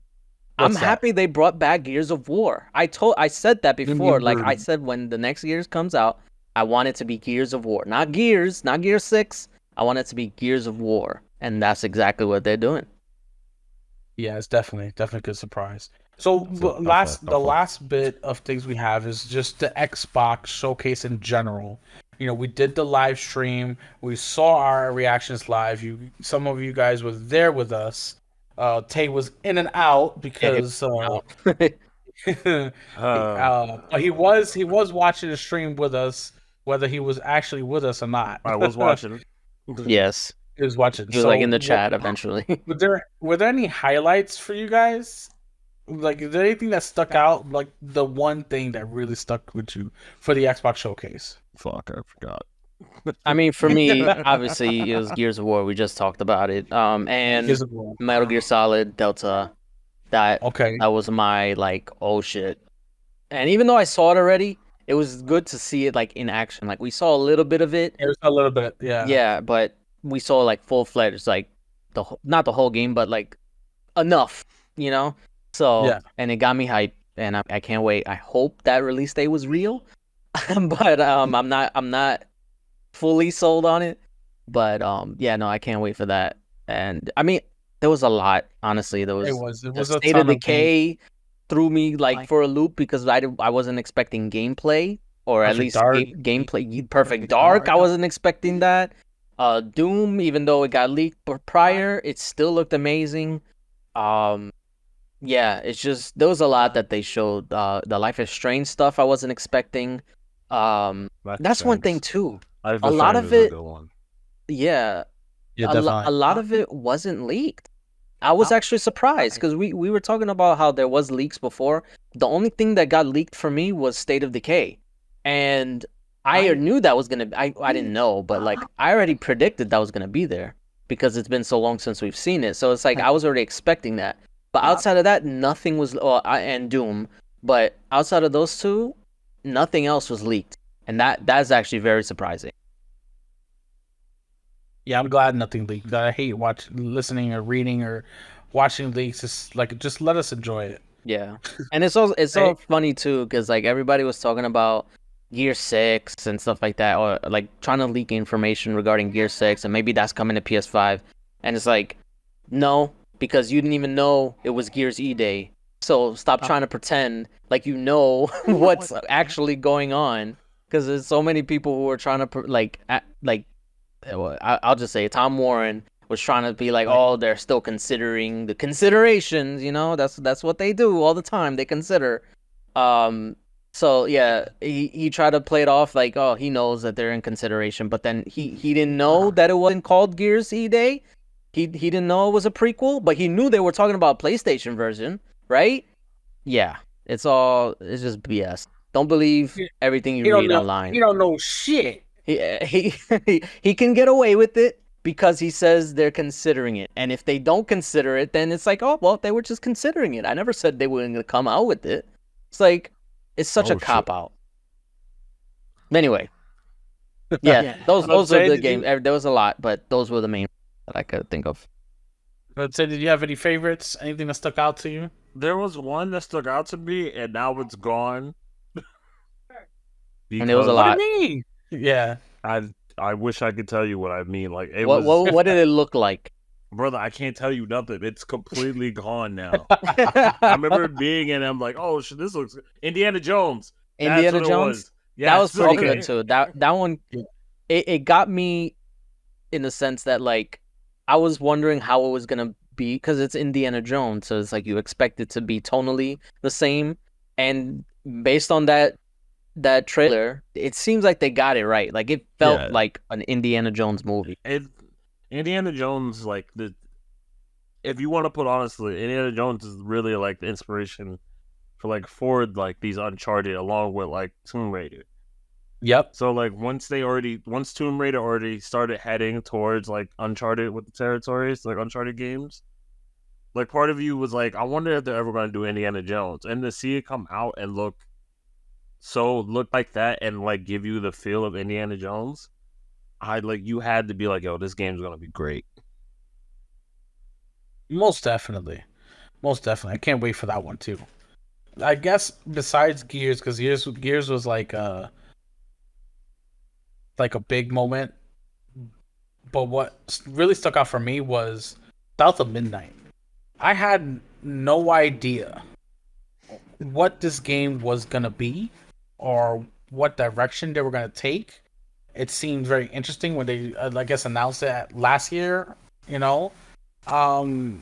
What's I'm that? happy they brought back Gears of War. I said that before. Like I Remember. said when the next Gears comes out, I want it to be Gears of War. Not Gears 6. I want it to be Gears of War. And that's exactly what they're doing. Yeah, it's definitely a good surprise. So So, the last bit of things we have is just the Xbox showcase in general. We did the live stream. We saw our reactions live. Some of you guys were there with us. Tay was in and out because he was watching the stream with us, whether he was actually with us or not. I was watching. Yes. He was watching. He was like in the chat eventually. Were there any highlights for you guys? Like, is there anything that stuck out? Like the one thing that really stuck with you for the Xbox showcase? Fuck, I forgot. I mean, for me, obviously, it was Gears of War. We just talked about it. And Gears of War. Metal Gear Solid Delta. That Okay. was my like, oh shit. And even though I saw it already, it was good to see it like in action. Like we saw a little bit of it. It was a little bit, yeah. Yeah, but we saw like full-fledged, like not the whole game, but like enough, you know. So, Yeah. and it got me hyped, and I can't wait. I hope that release date was real, but I'm not fully sold on it. But yeah, no, I can't wait for that. And I mean, there was a lot. Honestly, there It was was. It the was a State of ton of games. Decay threw me like for a loop because I wasn't expecting gameplay or at Perfect least Dark. gameplay. Perfect Dark, I wasn't expecting that. Doom, even though it got leaked prior, it still looked amazing. Um, yeah, it's just there was a lot that they showed. The Life is Strange stuff I wasn't expecting. Life is That's one thing Strange. too. Life A is lot Strange of is a it, good one. yeah, Yeah, a definitely. lot of it wasn't leaked. I was actually surprised because we were talking about how there was leaks before. The only thing that got leaked for me was State of Decay, and I knew that was gonna. I didn't know, but like I already predicted that was gonna be there because it's been so long since we've seen it. So it's like I was already expecting that. But outside of that, nothing was. And Doom, but outside of those two, nothing else was leaked, and that's actually very surprising. Yeah, I'm glad nothing leaked. I hate listening or reading or watching leaks. It's like just let us enjoy it. Yeah, and it's all funny too because like everybody was talking about Gear 6 and stuff like that, or like trying to leak information regarding Gear 6, and maybe that's coming to PS5, and it's like no, because you didn't even know it was Gears E Day, so stop trying to pretend like you know what's actually going on, because there's so many people who are trying to I'll just say Tom Warren was trying to be like, oh, they're still considering the considerations, you know, that's what they do all the time. They consider. Um, so yeah, he tried to play it off like, oh, he knows that they're in consideration, but then he didn't know that it wasn't called Gears E Day. He didn't know it was a prequel, but he knew they were talking about PlayStation version, right? Yeah, it's just BS. Don't believe everything you You don't read know. online. You don't know shit. He can get away with it because he says they're considering it. And if they don't consider it, then it's like, oh well, they were just considering it. I never said they were going to come out with it. It's like it's such a Oh, shit. cop out. Anyway, yeah, those are the games. There was a lot, but those were the main that I could think of. Let's say, did you have any favorites? Anything that stuck out to you? There was one that stuck out to me, and now it's gone. And there was a Because What do lot. you mean? Yeah. I wish I could tell you what I mean. Like it What was, what did it look like? brother. I can't tell you nothing. It's completely gone now. I remember being in. I'm like, oh shit, this looks Indiana Jones. Indiana That's what Jones. it was. That was Yes, pretty okay. good too. That one, Yeah. it got me in the sense that like I was wondering how it was gonna be because it's Indiana Jones, so it's like you expect it to be tonally the same. And based on that trailer, it seems like they got it right. Like it felt Yeah. like an Indiana Jones movie. Indiana Jones, like if you want to put honestly, Indiana Jones is really like the inspiration for like Ford, like these Uncharted, along with like Tomb Raider. Yep. So like once Tomb Raider already started heading towards like Uncharted with the territories, like Uncharted games, like part of you was like, I wonder if they're ever gonna do Indiana Jones, and to see it come out and look like that and like give you the feel of Indiana Jones, you had to be like, yo, this game's gonna be great. Most definitely. Most definitely. I can't wait for that one too. I guess besides Gears, because Gears was like a big moment. But what really stuck out for me was South of Midnight. I had no idea what this game was gonna be or what direction they were gonna take. It seemed very interesting when they, I guess, announced it last year. You know, um,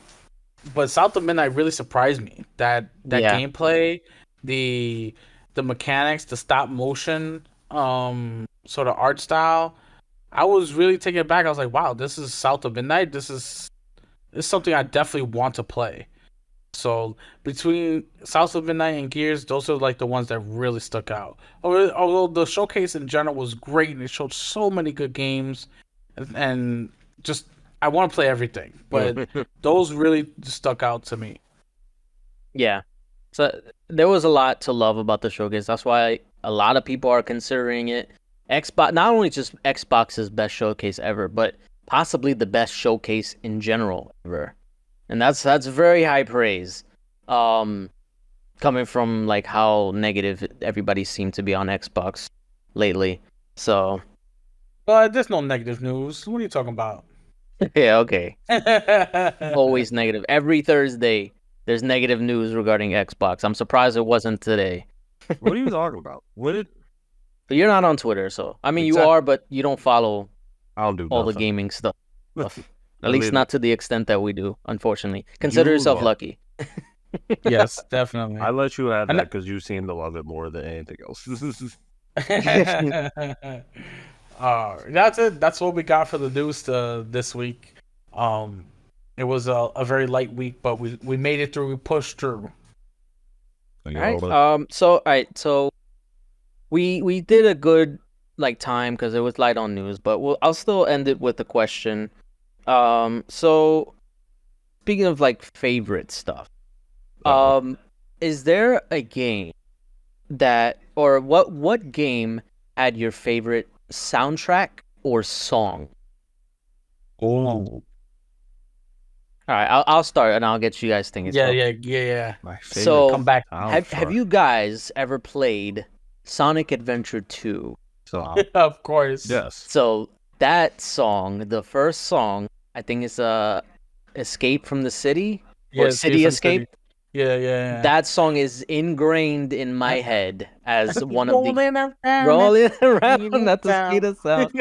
but South of Midnight really surprised me. That Yeah, gameplay, the the mechanics, the stop motion, sort of art style. I was really taken aback. I was like, wow, this is South of Midnight. This is something I definitely want to play. So between South of Midnight and Gears, those are like the ones that really stuck out. Although the showcase in general was great and it showed so many good games, and just I want to play everything, but those really stuck out to me. yeah. So there was a lot to love about the showcase. That's why a lot of people are considering it Xbox, not only just Xbox's best showcase ever, but possibly the best showcase in general ever. and that's very high praise. Um, Coming from like how negative everybody seemed to be on Xbox lately. So But there's no negative news. What are you talking about? yeah, okay. Always negative. Every Thursday, there's negative news regarding Xbox. I'm surprised it wasn't today. What are you talking about? What did But you're not on Twitter, so I mean you Exactly. are, but you don't follow I don't do all the nothing. gaming stuff. At I least mean, not to the extent that we do, unfortunately. Consider yourself love- lucky. Yes, definitely. I let you have And that because you seem to love it more than anything else. That's it. That's what we got for the news this week. It was a very light week, but we made it through. We pushed through. All right. So we did a good like time because it was light on news, but I'll still end it with a question. So speaking of like favorite stuff, Uh-oh. is there a game that or what game had your favorite soundtrack or song? Oh, All right, I'll start and I'll get you guys thinking. yeah, So, yeah. My favorite. so Come back. have you guys ever played Sonic Adventure 2? So, Of course. yes. So that song, the first song, I think it's Escape from the City or Yeah, City from Escape. Yeah. That song is ingrained in my head as one of the Rolling around, rolling around at the speed of sound.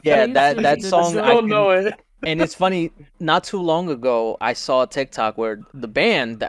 Yeah, that song I Still can, know it. and it's funny. Not too long ago, I saw a TikTok where the band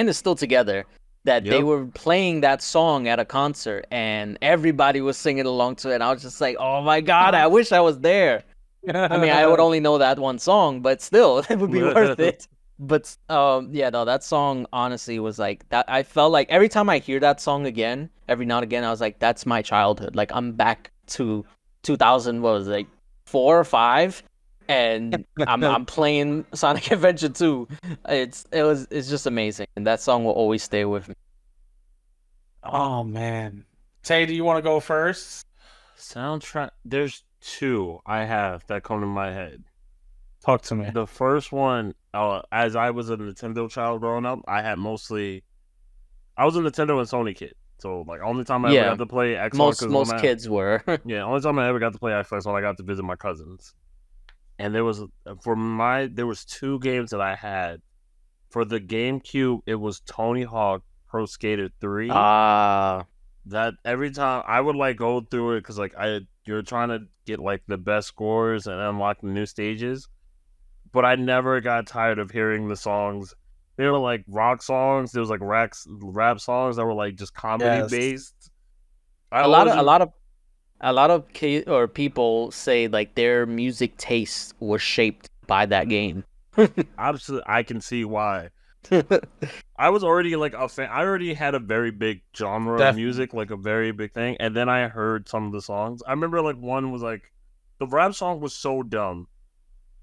is still together. That they Yep. were playing that song at a concert, and everybody was singing along to it. And I was just like, "Oh my god, I wish I was there." I mean, I would only know that one song, but still, it would be worth it. But yeah, no, that song honestly was like that. I felt like every time I hear that song again, every now and again, I was like, "That's my childhood." Like I'm back to 2000, what was it, like 4 or 5, and I'm playing Sonic Adventure 2. It's just amazing, and that song will always stay with me. Oh man. Tay, do you want to go first? Soundtrack. There's two I have that come to my head. Talk to me. The first one, as I was a Nintendo child growing up, I was a Nintendo and Sony kid. So like, only time I Yeah. ever got to play Xbox. Most kids were. Yeah, only time I ever got to play Xbox when I got to visit my cousins. And there was two games that I had. For the GameCube, it was Tony Hawk Pro Skater 3. That every time I would like go through it because like you're trying to get like the best scores and unlock the new stages, but I never got tired of hearing the songs. They were like rock songs. There was like rap songs that were like just comedy based. A lot of people say like their music taste was shaped by that game. Absolutely, I can see why. I was already like a fan. I already had a very big genre of music, like a very big thing. And then I heard some of the songs. I remember like one was like the rap song was so dumb,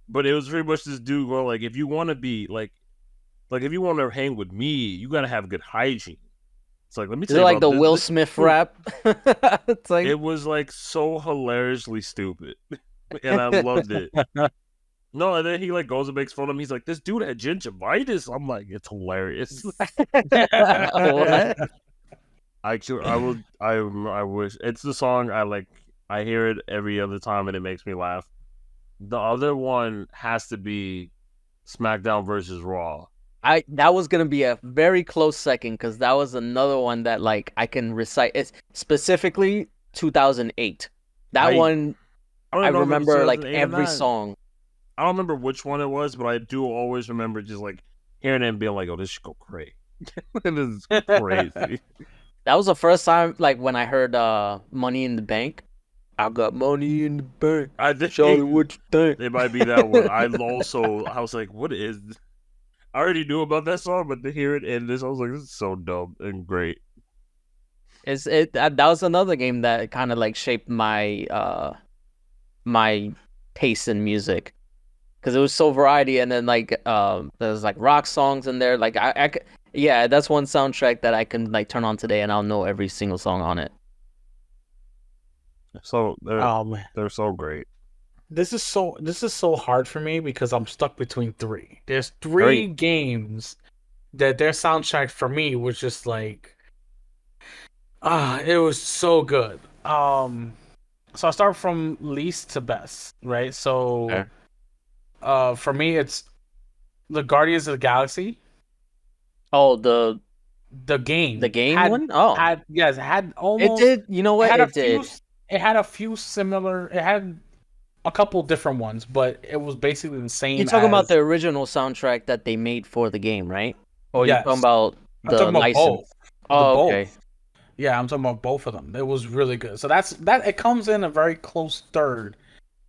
but it was pretty much this dude go like, if you want to be like if you want to hang with me, you gotta have good hygiene. It's like, let me Is tell it you like about the Will Smith rap? It's like it was like so hilariously stupid, and I loved it. No, and then he like goes and makes fun of him. He's like, "This dude had gingivitis." I'm like, "It's hilarious." What? I wish it's the song I like. I hear it every other time, and it makes me laugh. The other one has to be SmackDown versus Raw. That was gonna be a very close second because that was another one that like I can recite. It's specifically 2008. That one I don't know if it was remember like 2008 or every not. song. I don't remember which one it was, but I do always remember just like hearing it and being like, "Oh, this should go crazy." It is crazy. That was the first time like when I heard Money in the Bank. I got money in the bank. I think Charlie, what you think? it might be that one. I was like, "What is this?" I already knew about that song, but to hear it in this, I was like, "This is so dumb and great." That was another game that kind of like shaped my my taste in music because it was so variety, and then like there's like rock songs in there. Like yeah, that's one soundtrack that I can like turn on today and I'll know every single song on it. So Oh man. they're so great. this is so hard for me because I'm stuck between three. There's Hurry. three games that their soundtrack for me was just like it was so good. So I start from least to best, right? So Okay. for me it's the Guardians of the Galaxy. Oh, the The game game one? Oh, had yes, it had it almost did. You know it what? had a It few did. it had a few similar it had a couple different ones, but it was basically the You're same talking about as the original soundtrack that they made for the game, right? Or you talking yes. about I'm the talking about both. license? The Oh, okay. both. Yeah, I'm talking about both of them. It was really good. So that it comes in a very close third.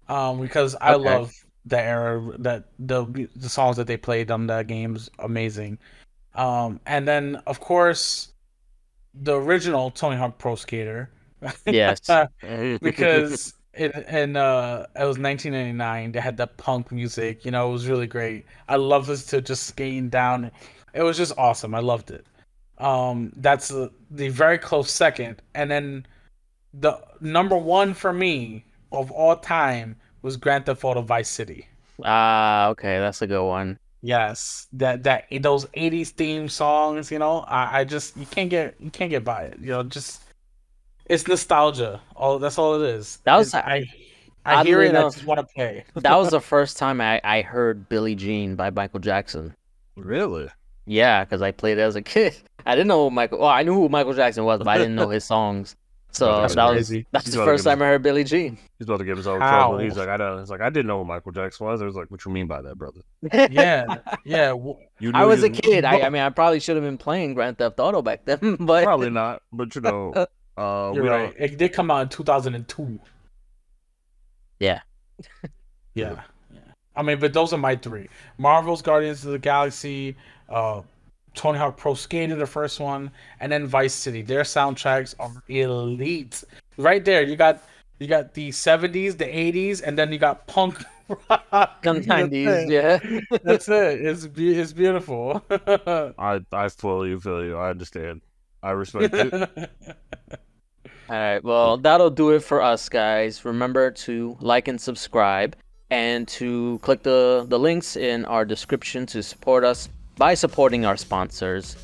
Because I Okay. love the era that the songs that they played on that game's amazing. And then of course the original Tony Hawk Pro Skater. Yes. Because it was 1999. They had that punk music. You know, it was really great. I love this to just skating down. It was just awesome. I loved it. That's the very close second, and then the number one for me of all time was Grand Theft Auto Vice City. Ah, okay. That's a good one. Yes, that those 80s theme songs. You know, I just you can't get by it. You know, just it's nostalgia. All that's all it is. That was I hear oddly it and I enough, just want to play. that was the first time I heard Billie Jean by Michael Jackson. Really? Yeah, because I played it as a kid. I didn't know who Michael. Well, I knew who Michael Jackson was, but I didn't know his songs. So That's crazy. that's He's the about to first give time I heard Billie Jean. He's about to give himself trouble. How? He's like, I know. He's like, I didn't know who Michael Jackson was. I was like, what you mean by that, brother? Yeah, yeah. You I knew was a you kid. I mean, I probably should have been playing Grand Theft Auto back then, but probably not, but you know, You're we right. don't. It did come out in 2002. yeah. Yeah. Yeah. I mean, but those are my three. Marvel's Guardians of the Galaxy, uh, Tony Hawk Pro Skater, the first one, and then Vice City. Their soundtracks are elite. Right there, you got the 70s, the 80s, and then you got punk rock. Some That's 90s, it. yeah. That's it. It's beautiful. I fully feel you. I understand. I respect it. All right, well, that'll do it for us, guys. Remember to like and subscribe and to click the links in our description to support us by supporting our sponsors.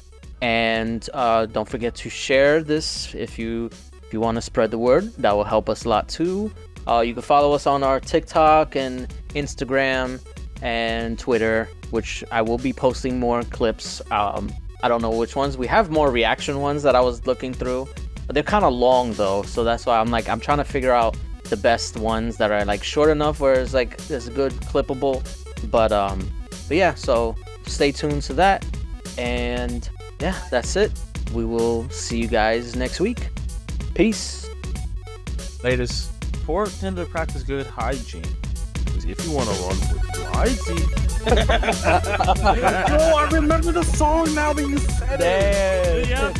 And don't forget to share this if you want to spread the word. That will help us a lot too. You can follow us on our TikTok and Instagram and Twitter, which I will be posting more clips. I don't know which ones. We have more reaction ones that I was looking through. They're kind of long though, so that's why I'm trying to figure out the best ones that are like short enough where it's like it's good clippable. But yeah, so stay tuned to that. And yeah, that's it. We will see you guys next week. Peace. Latest. Pour tend to practice good hygiene. If you want to run with hygiene. Yo, I remember the song now that you said it. Yeah.